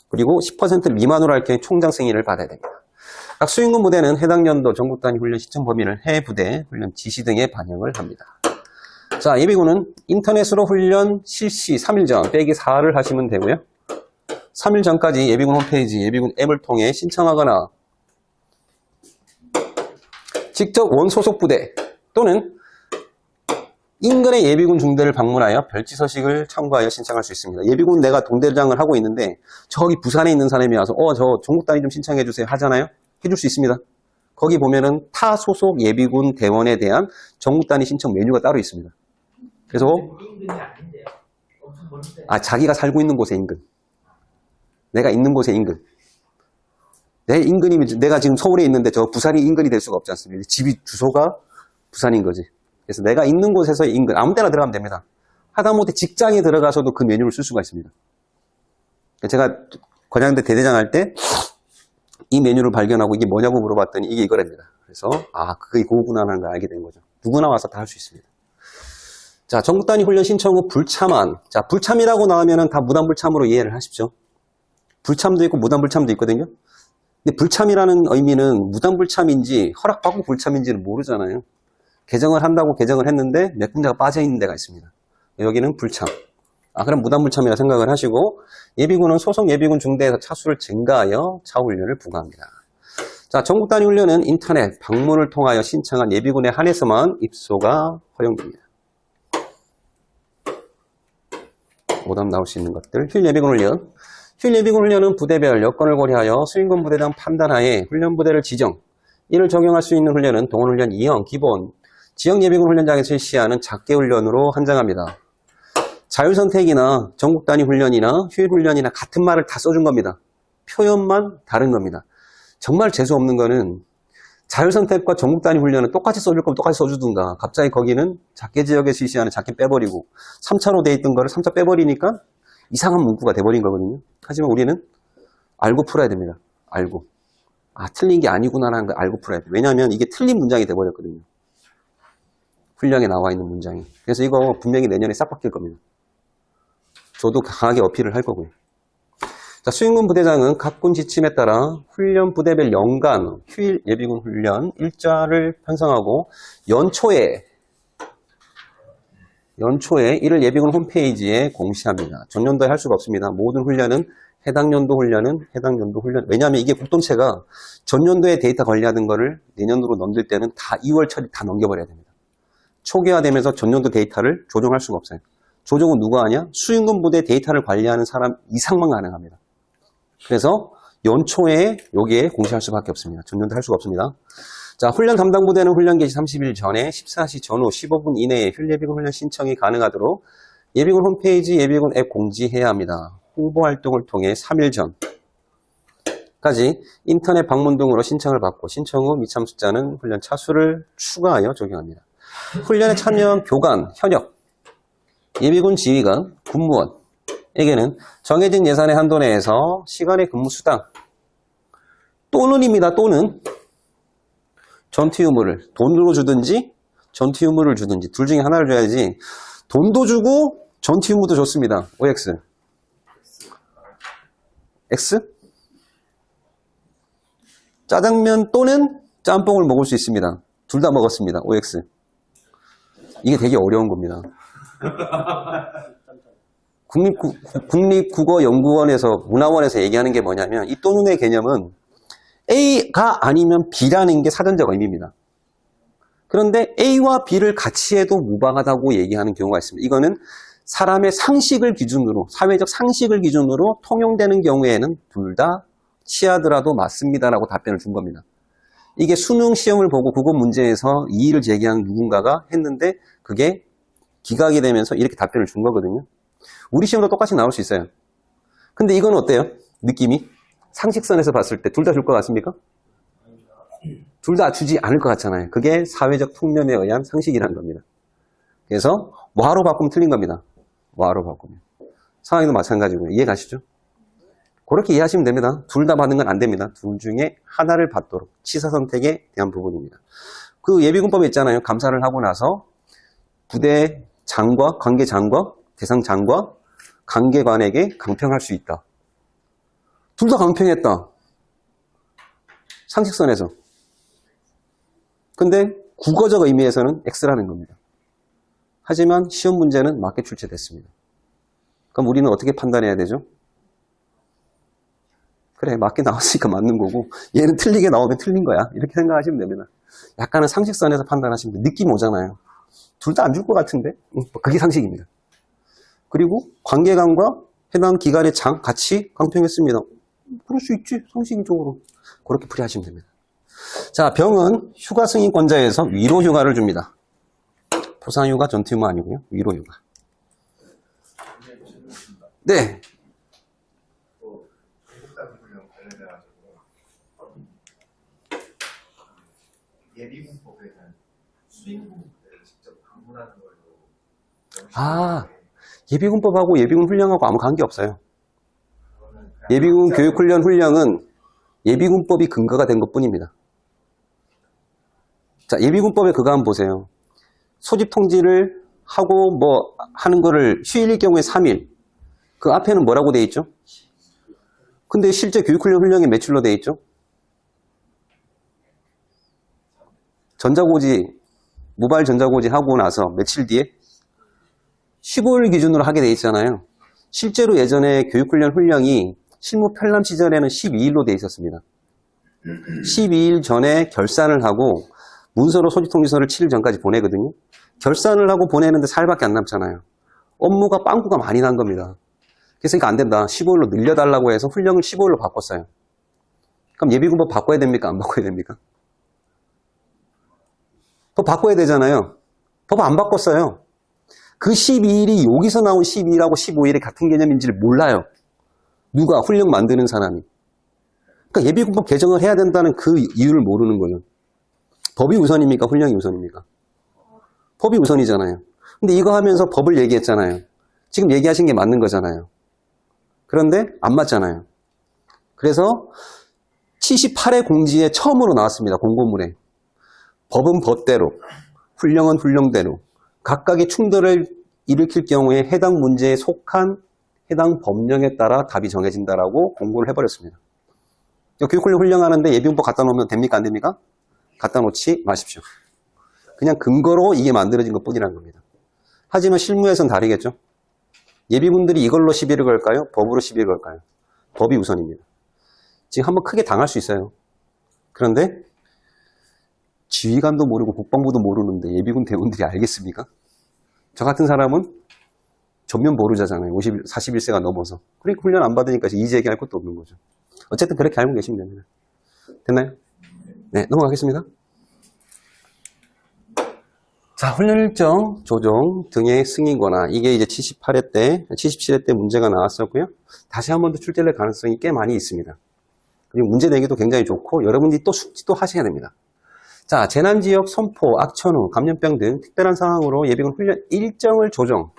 그리고 10% 미만으로 할 경우에 총장 승인을 받아야 됩니다. 각 수행군 부대는 해당 연도 전국 단위 훈련 신청 범위를 해 부대, 훈련 지시 등에 반영을 합니다. 자, 예비군은 인터넷으로 훈련 실시 3일 전 빼기 4를 하시면 되고요. 3일 전까지 예비군 홈페이지, 예비군 앱을 통해 신청하거나 직접 원소속 부대 또는 인근의 예비군 중대를 방문하여 별지 서식을 첨부하여 신청할 수 있습니다. 예비군 내가 동대장을 하고 있는데 저기 부산에 있는 사람이 와서 저 전국 단위 좀 신청해 주세요 하잖아요. 해줄 수 있습니다. 거기 보면은 타 소속 예비군 대원에 대한 전국 단위 신청 메뉴가 따로 있습니다. 그래서 자기가 살고 있는 곳의 인근, 내가 있는 곳의 인근, 내 인근이면 내가 지금 서울에 있는데 저 부산이 인근이 될 수가 없지 않습니까? 집이 주소가 부산인 거지. 그래서 내가 있는 곳에서의 인근, 아무 데나 들어가면 됩니다. 하다못해 직장에 들어가서도 그 메뉴를 쓸 수가 있습니다. 제가 관양대 대대장 할 때 이 메뉴를 발견하고 이게 뭐냐고 물어봤더니 이게 이거랍니다. 그래서 그게 그거구나 하는 걸 알게 된 거죠. 누구나 와서 다 할 수 있습니다. 자, 전국 단위 훈련 신청 후 불참안. 자, 불참이라고 나오면은 다 무단불참으로 이해를 하십시오. 불참도 있고 무단불참도 있거든요. 근데 불참이라는 의미는 무단불참인지 허락받고 불참인지는 모르잖아요. 개정을 한다고 개정을 했는데 몇 군데가 빠져있는 데가 있습니다. 여기는 불참. 그럼 무단불참이라 생각을 하시고, 예비군은 소속 예비군 중대에서 차수를 증가하여 차후훈련을 부과합니다. 자, 전국 단위 훈련은 인터넷 방문을 통하여 신청한 예비군에 한해서만 입소가 허용됩니다. 오답 나올 수 있는 것들. 휴일 예비군 훈련. 휴일 예비군 훈련은 부대별 여건을 고려하여 수행군 부대장 판단하에 훈련부대를 지정. 이를 적용할 수 있는 훈련은 동원훈련 2형 기본 지역 예비군 훈련장에서 실시하는 작계 훈련으로 한정합니다. 자율선택이나 전국 단위 훈련이나 휴일 훈련이나 같은 말을 다 써준 겁니다. 표현만 다른 겁니다. 정말 재수없는 거는 자율선택과 전국 단위 훈련은 똑같이 써줄 거면 똑같이 써주든가, 갑자기 거기는 작계 지역에 실시하는 작계 빼버리고 3차로 돼 있던 거를 3차 빼버리니까 이상한 문구가 돼버린 거거든요. 하지만 우리는 알고 풀어야 됩니다. 알고. 틀린 게 아니구나라는 걸 알고 풀어야 돼요. 왜냐하면 이게 틀린 문장이 돼버렸거든요. 훈령에 나와 있는 문장이. 그래서 이거 분명히 내년에 싹 바뀔 겁니다. 저도 강하게 어필을 할 거고요. 자, 수행군 부대장은 각 군 지침에 따라 훈련 부대별 연간 휴일 예비군 훈련 일자를 편성하고 연초에 이를 예비군 홈페이지에 공시합니다. 전년도에 할 수가 없습니다. 모든 훈련은 해당 연도 훈련. 왜냐하면 이게 국돈체가 전년도에 데이터 관리하던 거를 내년도로 넘길 때는 다 2월 처리 다 넘겨버려야 됩니다. 초기화되면서 전년도 데이터를 조정할 수가 없어요. 조정은 누가 하냐? 수행군 부대 데이터를 관리하는 사람 이상만 가능합니다. 그래서 연초에 여기에 공시할 수밖에 없습니다. 전년도 할 수가 없습니다. 자, 훈련 담당 부대는 훈련 개시 30일 전에 14시 전후 15분 이내에 휴일예비군 훈련 신청이 가능하도록 예비군 홈페이지 예비군 앱 공지해야 합니다. 홍보 활동을 통해 3일 전까지 인터넷 방문 등으로 신청을 받고 신청 후 미참 숫자는 훈련 차수를 추가하여 적용합니다. 훈련에 참여한 교관, 현역, 예비군 지휘관, 군무원에게는 정해진 예산의 한도 내에서 시간의 근무 수당 또는입니다. 또는 전투 유무를 돈으로 주든지 전투 유무를 주든지 둘 중에 하나를 줘야지 돈도 주고 전투 유무도 줬습니다. OX. X? 짜장면 또는 짬뽕을 먹을 수 있습니다. 둘 다 먹었습니다. OX. 이게 되게 어려운 겁니다. 국립국어연구원에서 문화원에서 얘기하는 게 뭐냐면 이 또는의 개념은 A가 아니면 B라는 게 사전적 의미입니다. 그런데 A와 B를 같이 해도 무방하다고 얘기하는 경우가 있습니다. 이거는 사람의 상식을 기준으로, 사회적 상식을 기준으로 통용되는 경우에는 둘 다 취하더라도 맞습니다라고 답변을 준 겁니다. 이게 수능 시험을 보고 국어 문제에서 이의를 제기한 누군가가 했는데 그게 기각이 되면서 이렇게 답변을 준 거거든요. 우리 시험도 똑같이 나올 수 있어요. 근데 이건 어때요? 느낌이? 상식선에서 봤을 때 둘 다 줄 것 같습니까? 둘 다 주지 않을 것 같잖아요. 그게 사회적 통념에 의한 상식이라는 겁니다. 그래서 뭐하러 바꾸면 틀린 겁니다. 뭐하러 바꾸면. 상황도 마찬가지고요. 이해 가시죠? 그렇게 이해하시면 됩니다. 둘 다 받는 건 안 됩니다. 둘 중에 하나를 받도록. 취사 선택에 대한 부분입니다. 그 예비군법에 있잖아요. 감사를 하고 나서 부대 장과 관계장과 대상장과 관계관에게 강평할 수 있다. 둘 다 강평했다. 상식선에서. 근데 국어적 의미에서는 X라는 겁니다. 하지만 시험 문제는 맞게 출제됐습니다. 그럼 우리는 어떻게 판단해야 되죠? 그래, 맞게 나왔으니까 맞는 거고 얘는 틀리게 나오면 틀린 거야. 이렇게 생각하시면 됩니다. 약간은 상식선에서 판단하시면 돼요. 느낌 오잖아요. 둘 다 안 줄 것 같은데? 그게 상식입니다. 그리고 관계관과 해당 기관의 장 같이 강퇴했습니다. 그럴 수 있지, 상식적으로. 그렇게 풀이하시면 됩니다. 자, 병은 휴가 승인권자에서 위로휴가를 줍니다. 포상휴가, 전투휴가 아니고요. 위로휴가. 네. 예비군법에는 수행군을 직접 방문하는 걸로 아, 예비군법하고 예비군 훈령하고 아무 관계 없어요. 예비군 교육훈련 훈령은 예비군법이 근거가 된 것뿐입니다. 자, 예비군법에 그거 한번 보세요. 소집 통지를 하고 뭐 하는 거를 휴일일 경우에 3일. 그 앞에는 뭐라고 돼 있죠? 근데 실제 교육훈련 훈령이 며칠로 돼 있죠? 전자고지, 모바일 전자고지 하고 나서 며칠 뒤에 15일 기준으로 하게 돼 있잖아요. 실제로 예전에 교육훈련 훈령이 실무 편람 시절에는 12일로 돼 있었습니다. 12일 전에 결산을 하고 문서로 소집통지서를 7일 전까지 보내거든요. 결산을 하고 보내는데 4일밖에 안 남잖아요. 업무가 빵꾸가 많이 난 겁니다. 그래서 이거 안 된다. 15일로 늘려달라고 해서 훈령을 15일로 바꿨어요. 그럼 예비군법 바꿔야 됩니까? 안 바꿔야 됩니까? 법 바꿔야 되잖아요. 법 안 바꿨어요. 그 12일이 여기서 나온 12일하고 15일이 같은 개념인지를 몰라요. 누가? 훈령 만드는 사람이. 그러니까 예비군법 개정을 해야 된다는 그 이유를 모르는 거예요. 법이 우선입니까? 훈령이 우선입니까? 법이 우선이잖아요. 근데 이거 하면서 법을 얘기했잖아요. 지금 얘기하신 게 맞는 거잖아요. 그런데 안 맞잖아요. 그래서 78회 공지에 처음으로 나왔습니다. 공고문에. 법은 법대로, 훈령은 훈령대로 각각의 충돌을 일으킬 경우에 해당 문제에 속한 해당 법령에 따라 답이 정해진다라고 공고를 해버렸습니다. 교육훈련 훈령하는데 예비군법 갖다 놓으면 됩니까? 안 됩니까? 갖다 놓지 마십시오. 그냥 근거로 이게 만들어진 것뿐이라는 겁니다. 하지만 실무에서는 다르겠죠. 예비군들이 이걸로 시비를 걸까요? 법으로 시비를 걸까요? 법이 우선입니다. 지금 한번 크게 당할 수 있어요. 그런데 지휘관도 모르고 국방부도 모르는데 예비군 대원들이 알겠습니까? 저 같은 사람은 전면 보루자잖아요. 41세가 넘어서. 그러니까 훈련 안 받으니까 이제 얘기할 것도 없는 거죠. 어쨌든 그렇게 알고 계시면 됩니다. 됐나요? 네, 넘어가겠습니다. 자, 훈련 일정, 조정 등의 승인 권한. 이게 이제 78회 때, 77회 때 문제가 나왔었고요. 다시 한 번 더 출제될 가능성이 꽤 많이 있습니다. 그리고 문제 내기도 굉장히 좋고, 여러분들이 또 숙지도 하셔야 됩니다. 자, 재난지역 선포, 악천후, 감염병 등 특별한 상황으로 예비군 훈련 일정을 조정하거나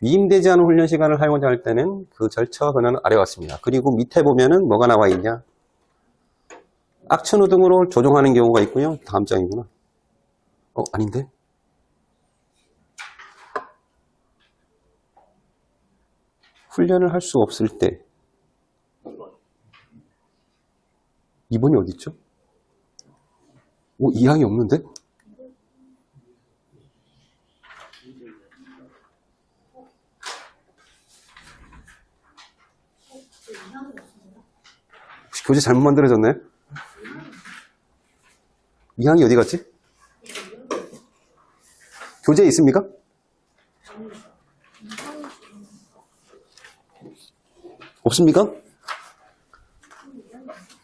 위임되지 않은 훈련 시간을 하고자 할 때는 그 절차와 권한은 아래와 같습니다. 그리고 밑에 보면은 뭐가 나와 있냐? 악천후 등으로 조정하는 경우가 있고요. 다음 장이구나. 아닌데? 훈련을 할 수 없을 때 2번이 어디 있죠? 2항이 없는데? 혹시 교재 잘못 만들어졌나요? 2항이 어디 갔지? 교재에 있습니까? 없습니까?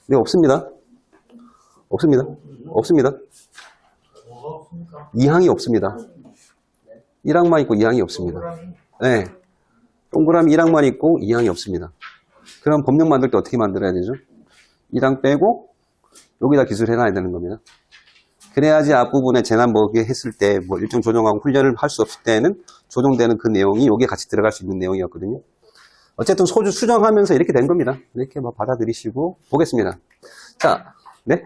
네, 없습니다. 없습니다. 없습니다. 2항이 없습니다. 1항만 있고 2항이 없습니다. 네. 동그라미 1항만 있고 2항이 없습니다. 그럼 법령 만들 때 어떻게 만들어야 되죠? 1항 빼고 여기다 기술해놔야 되는 겁니다. 그래야지 앞부분에 재난 뭐게 했을 때 뭐 일정 조정하고 훈련을 할 수 없을 때는 조정되는 그 내용이 여기에 같이 들어갈 수 있는 내용이었거든요. 어쨌든 소주 수정하면서 이렇게 된 겁니다. 이렇게 뭐 받아들이시고 보겠습니다. 자, 네?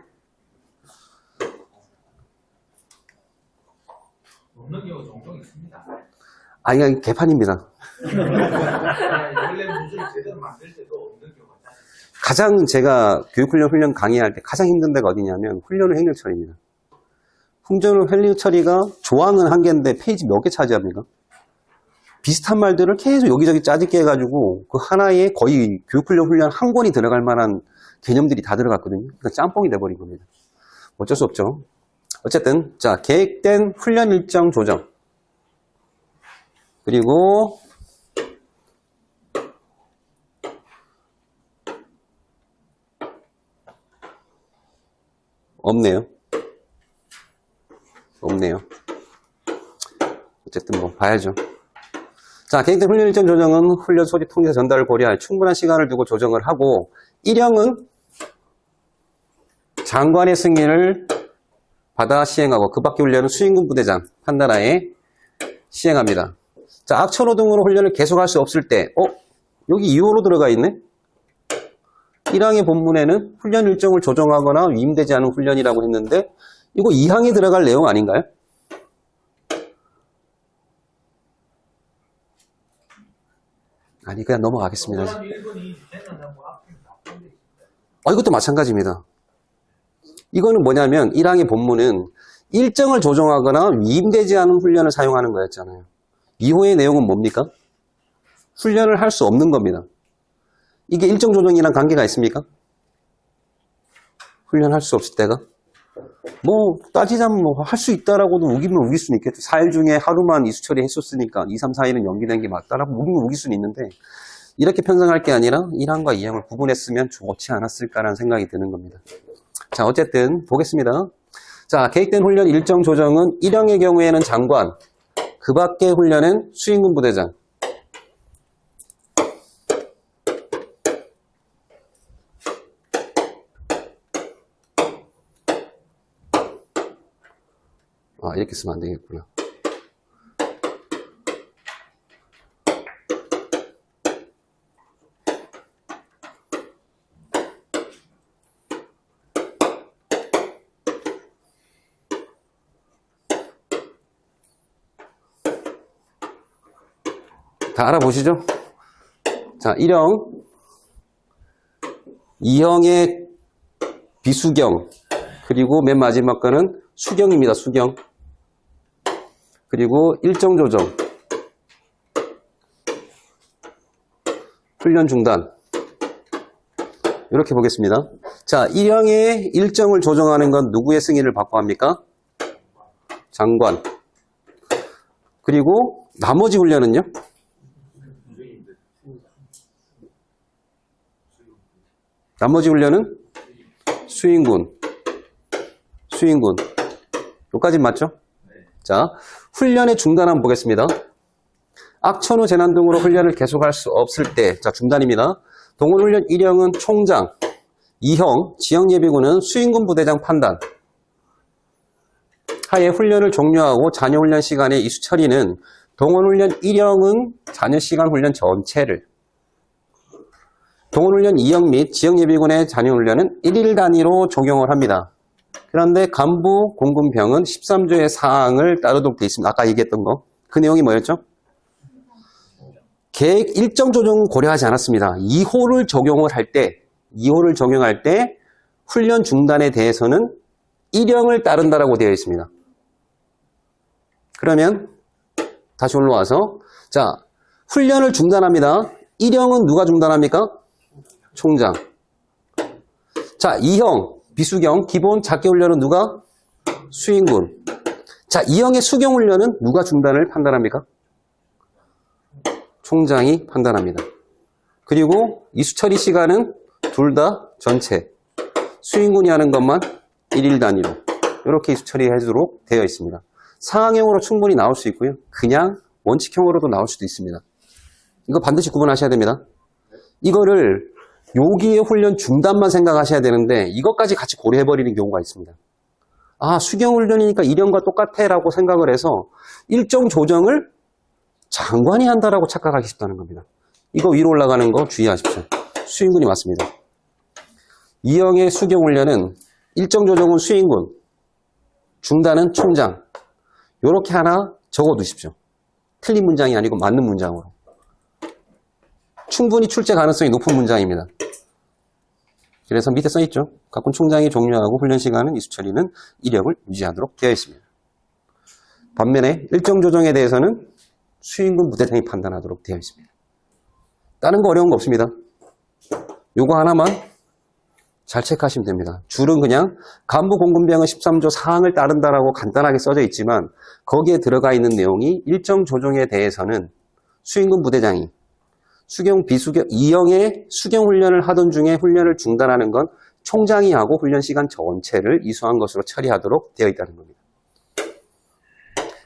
없는 경우 종종 있습니다. 이건 개판입니다. 원래 문제를 제대로 만들 때도 없는 경우가 있다. 가장 제가 교육훈련 훈련 강의할 때 가장 힘든 데가 어디냐면 훈련 후 행령 처리입니다. 훈련 후 행령 처리가 조항은 한 개인데 페이지 몇 개 차지합니까? 비슷한 말들을 계속 여기저기 짜집게 해가지고 그 하나에 거의 교육훈련 훈련 한 권이 들어갈 만한 개념들이 다 들어갔거든요. 그러니까 짬뽕이 돼버린 겁니다. 어쩔 수 없죠. 어쨌든 자, 계획된 훈련 일정 조정. 그리고 없네요. 어쨌든 뭐 봐야죠. 자, 계획된 훈련 일정 조정은 훈련 소집 통제 전달을 고려할 충분한 시간을 두고 조정을 하고, 일형은 장관의 승인을 받아 시행하고, 그 밖의 훈련은 수행군 부대장 판단하에 시행합니다. 자, 악천후 등으로 훈련을 계속할 수 없을 때, 여기 2호로 들어가 있네? 1항의 본문에는 훈련 일정을 조정하거나 위임되지 않은 훈련이라고 했는데, 이거 2항에 들어갈 내용 아닌가요? 아니, 그냥 넘어가겠습니다. 이것도 마찬가지입니다. 이거는 뭐냐면 1항의 본문은 일정을 조정하거나 위임되지 않은 훈련을 사용하는 거였잖아요. 2호의 내용은 뭡니까? 훈련을 할 수 없는 겁니다. 이게 일정 조정이랑 관계가 있습니까? 훈련할 수 없을 때가? 뭐 따지자면 뭐 할 수 있다라고도 우기면 우길 수는 있겠죠. 4일 중에 하루만 이수 처리했었으니까 2, 3, 4일은 연기된 게 맞다라고 우기면 우길 수는 있는데, 이렇게 편성할 게 아니라 1항과 2항을 구분했으면 좋지 않았을까라는 생각이 드는 겁니다. 자, 어쨌든 보겠습니다. 자, 계획된 훈련 일정 조정은 1항의 경우에는 장관, 그 밖의 훈련은 수행군 부대장. 이렇게 쓰면 안 되겠구나. 다 알아보시죠? 자, 1형, 2형의 비수경, 그리고 맨 마지막 거는 수경입니다. 수경. 그리고 일정 조정, 훈련 중단. 이렇게 보겠습니다. 자, 1형의 일정을 조정하는 건 누구의 승인을 받고 합니까? 장관. 그리고 나머지 훈련은요? 나머지 훈련은 수행군. 여기까지 맞죠? 자, 훈련의 중단 한번 보겠습니다. 악천후 재난 등으로 훈련을 계속할 수 없을 때, 자, 중단입니다. 동원훈련 1형은 총장, 2형, 지역예비군은 수행군 부대장 판단 하에 훈련을 종료하고 잔여훈련 시간의 이수 처리는 동원훈련 1형은 잔여시간 훈련 전체를, 동원훈련 2형 및 지역예비군의 잔여훈련은 1일 단위로 적용을 합니다. 그런데 간부 공군병은 13조의 사항을 따르도록 되어 있습니다. 아까 얘기했던 거. 그 내용이 뭐였죠? 계획 일정 조정은 고려하지 않았습니다. 2호를 적용할 때 훈련 중단에 대해서는 1형을 따른다라고 되어 있습니다. 그러면 다시 올라와서, 자, 훈련을 중단합니다. 1형은 누가 중단합니까? 총장. 자, 2형 비수경, 기본 작계훈련은 누가? 수행군. 자, 2형의 수경훈련은 누가 중단을 판단합니까? 총장이 판단합니다. 그리고 이수처리 시간은 둘 다 전체. 수행군이 하는 것만 1일 단위로. 이렇게 이수처리하도록 되어 있습니다. 상황형으로 충분히 나올 수 있고요. 그냥 원칙형으로도 나올 수도 있습니다. 이거 반드시 구분하셔야 됩니다. 이거를 여기에 훈련 중단만 생각하셔야 되는데 이것까지 같이 고려해버리는 경우가 있습니다. 수경훈련이니까 1형과 똑같아 라고 생각을 해서 일정 조정을 장관이 한다라고 착각하기 쉽다는 겁니다. 이거 위로 올라가는 거 주의하십시오. 수행군이 맞습니다. 2형의 수경훈련은 일정 조정은 수행군, 중단은 총장. 요렇게 하나 적어두십시오. 틀린 문장이 아니고 맞는 문장으로. 충분히 출제 가능성이 높은 문장입니다. 그래서 밑에 써있죠. 각군 총장이 종료하고 훈련 시간은 이수 처리는 1형을 유지하도록 되어 있습니다. 반면에 일정 조정에 대해서는 수행군 부대장이 판단하도록 되어 있습니다. 다른 거 어려운 거 없습니다. 요거 하나만 잘 체크하시면 됩니다. 줄은 그냥 간부 공군병은 13조 사항을 따른다라고 간단하게 써져 있지만 거기에 들어가 있는 내용이 일정 조정에 대해서는 수임군 부대장이 수경 비수경 2형의 수경 훈련을 하던 중에 훈련을 중단하는 건 총장이 하고 훈련 시간 전체를 이수한 것으로 처리하도록 되어 있다는 겁니다.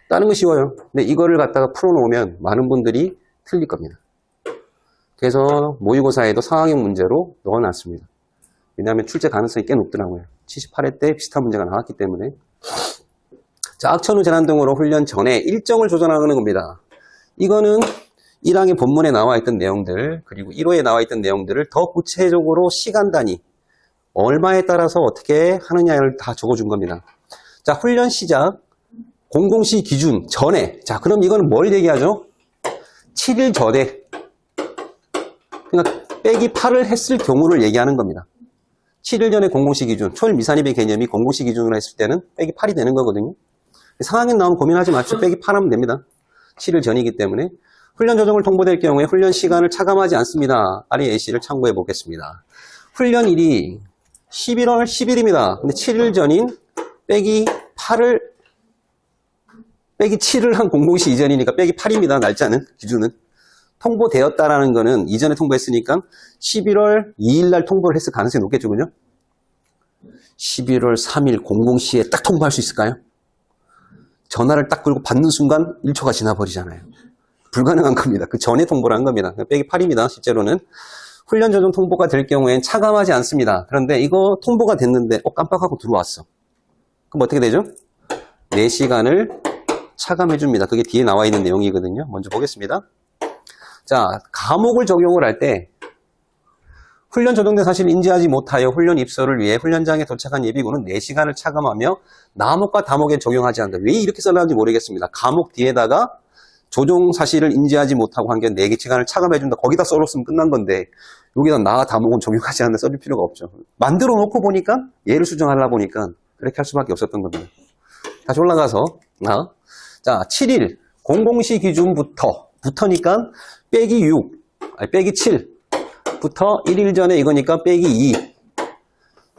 다른 거 쉬워요. 근데 이거를 갖다가 풀어놓으면 많은 분들이 틀릴 겁니다. 그래서 모의고사에도 상황형 문제로 넣어놨습니다. 왜냐하면 출제 가능성이 꽤 높더라고요. 78회 때 비슷한 문제가 나왔기 때문에. 자, 악천후 재난 등으로 훈련 전에 일정을 조정하는 겁니다. 이거는 1항의 본문에 나와 있던 내용들, 그리고 1호에 나와 있던 내용들을 더 구체적으로 시간 단위, 얼마에 따라서 어떻게 하느냐를 다 적어준 겁니다. 자, 훈련 시작, 공공시 기준 전에. 자, 그럼 이거는 뭘 얘기하죠? 7일 전에. 그러니까 빼기 8을 했을 경우를 얘기하는 겁니다. 7일 전에 공공시 기준, 초일 미산입의 개념이 공공시 기준으로 했을 때는 빼기 8이 되는 거거든요. 상황에 나오면 고민하지 마시고 빼기 8 하면 됩니다. 7일 전이기 때문에. 훈련 조정을 통보될 경우에 훈련 시간을 차감하지 않습니다. 아래 예시를 참고해 보겠습니다. 훈련일이 11월 10일입니다. 근데 7일 전인 빼기 7을 한 공공시 이전이니까 빼기 8입니다. 날짜는, 기준은. 통보되었다라는 거는 이전에 통보했으니까 11월 2일 날 통보를 했을 가능성이 높겠죠, 그죠? 11월 3일 공공시에 딱 통보할 수 있을까요? 전화를 딱 걸고 받는 순간 1초가 지나버리잖아요. 불가능한 겁니다. 그 전에 통보를 한 겁니다. 빼기 8입니다. 실제로는. 훈련 조정 통보가 될 경우엔 차감하지 않습니다. 그런데 이거 통보가 됐는데 깜빡하고 들어왔어. 그럼 어떻게 되죠? 4시간을 차감해 줍니다. 그게 뒤에 나와 있는 내용이거든요. 먼저 보겠습니다. 자, 과목을 적용을 할 때 훈련 조정된 사실을 인지하지 못하여 훈련 입소를 위해 훈련장에 도착한 예비군은 4시간을 차감하며 나목과 다목에 적용하지 않는다. 왜 이렇게 써놨는지 모르겠습니다. 과목 뒤에다가 조정 사실을 인지하지 못하고 한 게 4시간을 차감해준다. 거기다 써놓으면 끝난 건데 여기다 나 다목은 적용하지 않는다 써줄 필요가 없죠. 만들어 놓고 보니까 예를 수정하려고 보니까 그렇게 할 수밖에 없었던 겁니다. 다시 올라가서 자, 7일 공공시 기준부터니까 빼기 6, 빼기 7부터 1일 전에 이거니까 빼기 2.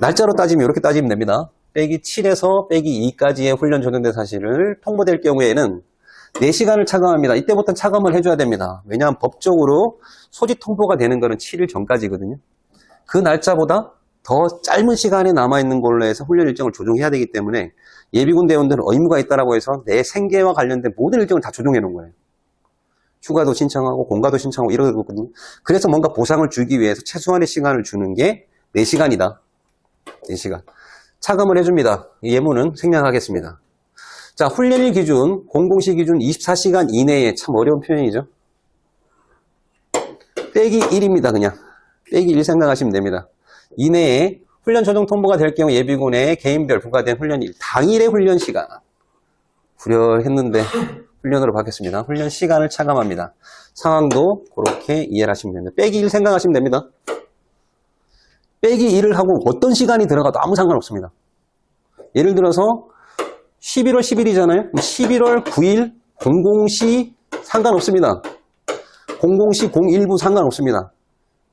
날짜로 따지면 이렇게 따지면 됩니다. 빼기 7에서 빼기 2까지의 훈련 조정된 사실을 통보될 경우에는 4시간을 차감합니다. 이때부터 차감을 해줘야 됩니다. 왜냐하면 법적으로 소집 통보가 되는 거는 7일 전까지거든요. 그 날짜보다 더 짧은 시간에 남아있는 걸로 해서 훈련 일정을 조정해야 되기 때문에 예비군 대원들은 의무가 있다라고 해서 내 생계와 관련된 모든 일정을 다 조정해 놓은 거예요. 휴가도 신청하고 공가도 신청하고 이러거든요. 그래서 뭔가 보상을 주기 위해서 최소한의 시간을 주는 게 4시간이다. 4시간. 차감을 해줍니다. 예문은 생략하겠습니다. 자, 훈련일 기준, 공공시 기준 24시간 이내에 참 어려운 표현이죠. 빼기 1입니다. 그냥. 빼기 1 생각하시면 됩니다. 이내에 훈련 조정 통보가 될 경우 예비군의 개인별 부과된 훈련일, 당일의 훈련 시간. 후련했는데 훈련으로 바뀌었습니다. 훈련 시간을 차감합니다. 상황도 그렇게 이해를 하시면 됩니다. 빼기 1 생각하시면 됩니다. 빼기 1을 하고 어떤 시간이 들어가도 아무 상관없습니다. 예를 들어서 11월 10일이잖아요. 11월 9일 00시 상관없습니다. 00시 01분 상관없습니다.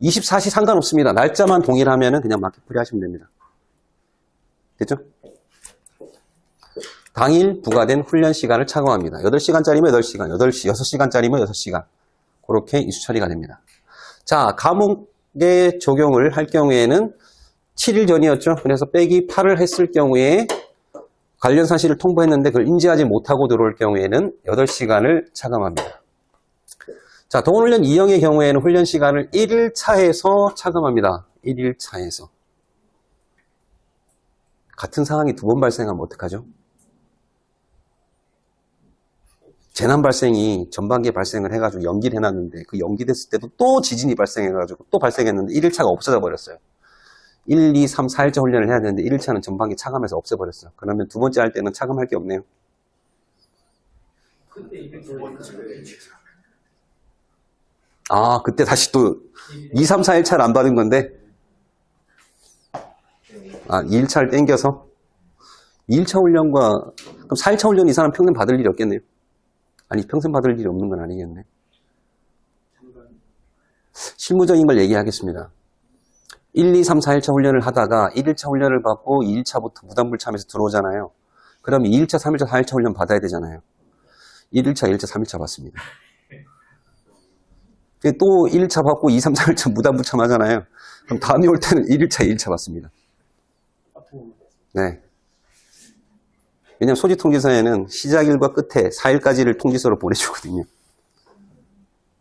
24시 상관없습니다. 날짜만 동일하면 그냥 마켓풀이 하시면 됩니다. 됐죠? 당일 부과된 훈련 시간을 차감합니다. 8시간짜리면 8시간, 6시간짜리면 6시간. 그렇게 이수 처리가 됩니다. 자, 과목의 적용을 할 경우에는 7일 전이었죠. 그래서 빼기 8을 했을 경우에 관련 사실을 통보했는데 그걸 인지하지 못하고 들어올 경우에는 8시간을 차감합니다. 자, 동훈훈련 2형의 경우에는 훈련 시간을 1일 차에서 차감합니다. 1일 차에서. 같은 상황이 2번 발생하면 어떡하죠? 재난 발생이 전반기에 발생을 해가지고 연기를 해놨는데 그 연기됐을 때도 또 지진이 발생해가지고 또 발생했는데 1일차가 없어져 버렸어요. 1, 2, 3, 4일차 훈련을 해야 되는데 1일차는 전반기 차감해서 없애버렸어요. 그러면 두 번째 할 때는 차감할 게 없네요. 그때 이게 두 번째. 아, 그때 다시 또 2, 3, 4일차를 안 받은 건데 2일차를 땡겨서 2일차 훈련과 그럼 4일차 훈련 이 사람 평생 받을 일이 없겠네요. 아니, 평생 받을 일이 없는 건 아니겠네. 실무적인 걸 얘기하겠습니다. 1, 2, 3, 4일차 훈련을 하다가 1일차 훈련을 받고 2일차부터 무단불참에서 들어오잖아요. 그럼 2일차, 3일차, 4일차 훈련 받아야 되잖아요. 1일차, 1일차, 3일차 받습니다. 또 1일차 받고 2, 3, 4일차 무단불참 하잖아요. 그럼 다음에 올 때는 1일차, 2일차 받습니다. 네. 왜냐면 소지통지서에는 시작일과 끝에 4일까지를 통지서로 보내주거든요.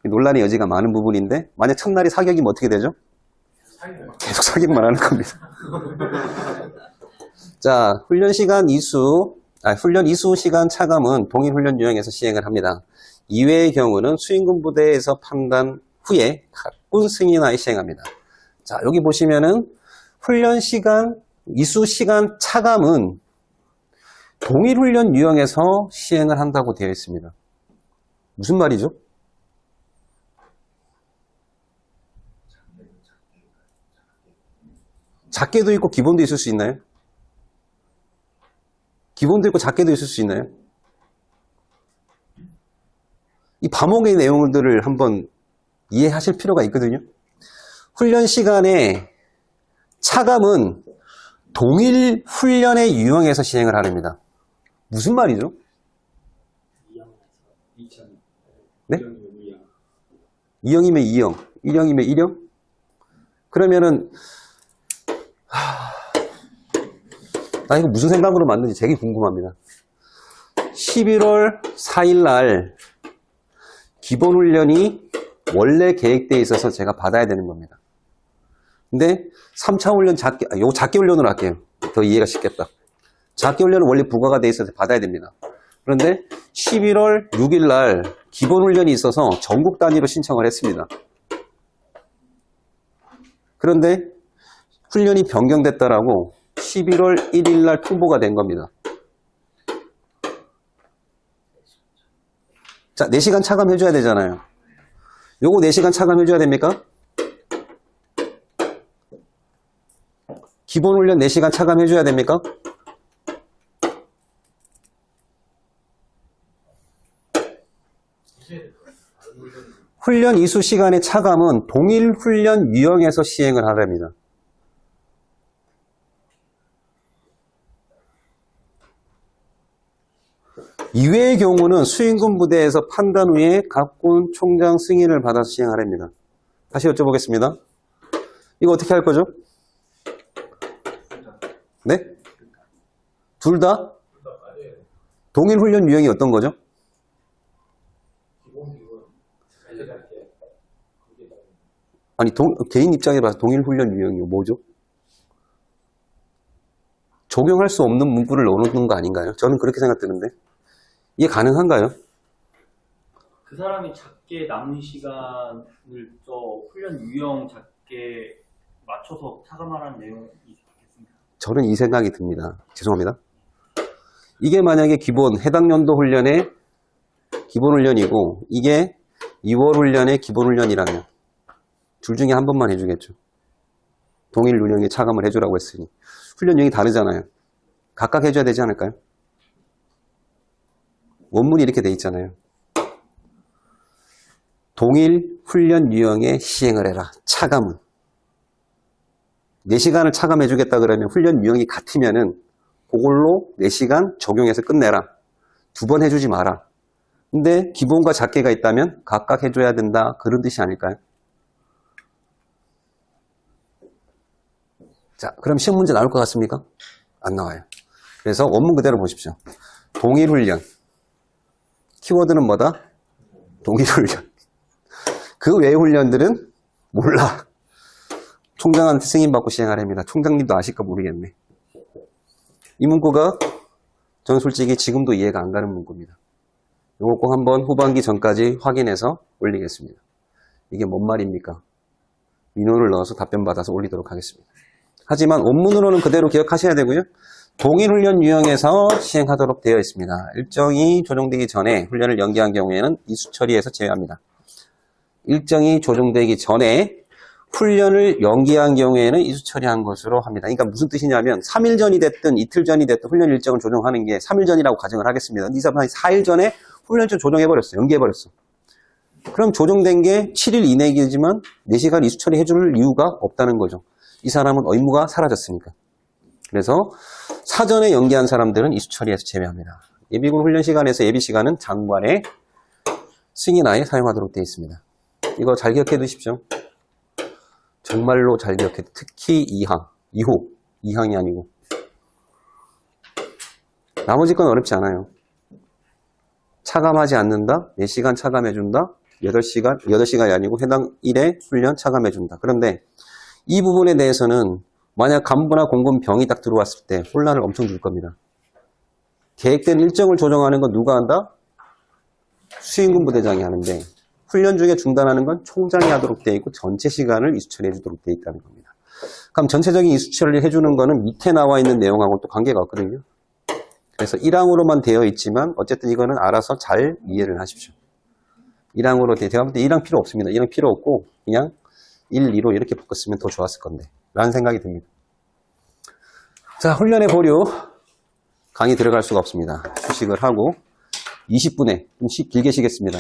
논란의 여지가 많은 부분인데 만약 첫날이 사격이면 어떻게 되죠? 계속 사격만 하는 겁니다. 자, 훈련 이수 시간 차감은 동일 훈련 유형에서 시행을 합니다. 이외의 경우는 수행군 부대에서 판단 후에 각군 승인하에 시행합니다. 자, 여기 보시면은 훈련 시간, 이수 시간 차감은 동일 훈련 유형에서 시행을 한다고 되어 있습니다. 무슨 말이죠? 작게도 있고 기본도 있을 수 있나요? 기본도 있고 작게도 있을 수 있나요? 이 과목의 내용들을 한번 이해하실 필요가 있거든요. 훈련 시간에 차감은 동일 훈련의 유형에서 시행을 하랍니다. 무슨 말이죠? 네? 2형이면 2형, 1형이면 1형? 그러면은 나 이거 무슨 생각으로 만든지 되게 궁금합니다. 11월 4일 날 기본훈련이 원래 계획되어 있어서 제가 받아야 되는 겁니다. 근데 3차 훈련 요거 작게 훈련으로 할게요. 더 이해가 쉽겠다. 작게 훈련은 원래 부과가 되어 있어서 받아야 됩니다. 그런데 11월 6일 날 기본훈련이 있어서 전국 단위로 신청을 했습니다. 그런데 훈련이 변경됐다라고 11월 1일 날 통보가 된 겁니다. 자, 4시간 차감해줘야 되잖아요. 요거 4시간 차감해줘야 됩니까? 기본훈련 4시간 차감해줘야 됩니까? 훈련 이수 시간의 차감은 동일 훈련 유형에서 시행을 하랍니다. 이외의 경우는 수행군 부대에서 판단 후에 각군 총장 승인을 받아서 시행하랍니다. 다시 여쭤보겠습니다. 이거 어떻게 할 거죠? 네? 둘 다? 동일 훈련 유형이 어떤 거죠? 아니, 개인 입장에 봐서 동일 훈련 유형이 뭐죠? 적용할 수 없는 문구를 넣어놓는 거 아닌가요? 저는 그렇게 생각드는데. 이게 가능한가요? 그 사람이 작게 남은 시간을 저 훈련 유형 작게 맞춰서 차감하라는 내용이 있겠습니다. 저는 이 생각이 듭니다. 죄송합니다. 이게 만약에 해당 연도 훈련의 기본 훈련이고 이게 2월 훈련의 기본 훈련이라면 둘 중에 한 번만 해주겠죠. 동일 운영에 차감을 해주라고 했으니 훈련용이 다르잖아요. 각각 해줘야 되지 않을까요? 원문이 이렇게 돼 있잖아요. 동일 훈련 유형에 시행을 해라. 차감은 4시간을 차감해주겠다 그러면 훈련 유형이 같으면은 그걸로 4시간 적용해서 끝내라. 2번 해주지 마라. 근데 기본과 작게가 있다면 각각 해줘야 된다. 그런 뜻이 아닐까요? 자, 그럼 시험 문제 나올 것 같습니까? 안 나와요. 그래서 원문 그대로 보십시오. 동일 훈련. 키워드는 뭐다? 동일 훈련. 그 외의 훈련들은 몰라. 총장한테 승인받고 시행하랍니다. 총장님도 아실까 모르겠네. 이 문구가 저는 솔직히 지금도 이해가 안 가는 문구입니다. 이거 꼭 한번 후반기 전까지 확인해서 올리겠습니다. 이게 뭔 말입니까? 민호를 넣어서 답변 받아서 올리도록 하겠습니다. 하지만 원문으로는 그대로 기억하셔야 되고요. 동일 훈련 유형에서 시행하도록 되어 있습니다. 일정이 조정되기 전에 훈련을 연기한 경우에는 이수 처리에서 제외합니다. 일정이 조정되기 전에 훈련을 연기한 경우에는 이수 처리한 것으로 합니다. 그러니까 무슨 뜻이냐면 3일 전이 됐든 이틀 전이 됐든 훈련 일정을 조정하는 게 3일 전이라고 가정을 하겠습니다. 이 사람이 4일 전에 훈련 일정 조정해버렸어. 연기해버렸어. 그럼 조정된 게 7일 이내이지만 4시간 이수 처리해줄 이유가 없다는 거죠. 이 사람은 의무가 사라졌으니까. 그래서 사전에 연기한 사람들은 이수 처리에서 제외합니다. 예비군 훈련 시간에서 예비 시간은 장관의 승인하에 사용하도록 되어 있습니다. 이거 잘 기억해 두십시오. 정말로 잘 기억해. 특히 2항, 2호, 2항이 아니고. 나머지 건 어렵지 않아요. 차감하지 않는다, 4시간 차감해준다, 8시간이 아니고 해당 일에 훈련 차감해준다. 그런데 이 부분에 대해서는 만약 간부나 공군 병이 딱 들어왔을 때 혼란을 엄청 줄 겁니다. 계획된 일정을 조정하는 건 누가 한다? 수행군 부대장이 하는데 훈련 중에 중단하는 건 총장이 하도록 되어 있고 전체 시간을 이수처리해 주도록 되어 있다는 겁니다. 그럼 전체적인 이수처리를 해주는 거는 밑에 나와 있는 내용하고 또 관계가 없거든요. 그래서 1항으로만 되어 있지만 어쨌든 이거는 알아서 잘 이해를 하십시오. 1항으로 제가 볼 때 1항 필요 없습니다. 1항 필요 없고 그냥 1, 2로 이렇게 바꿨으면 더 좋았을 건데 라는 생각이 듭니다. 자, 훈련의 보류 강의 들어갈 수가 없습니다. 휴식을 하고 20분에 좀 길게 쉬겠습니다.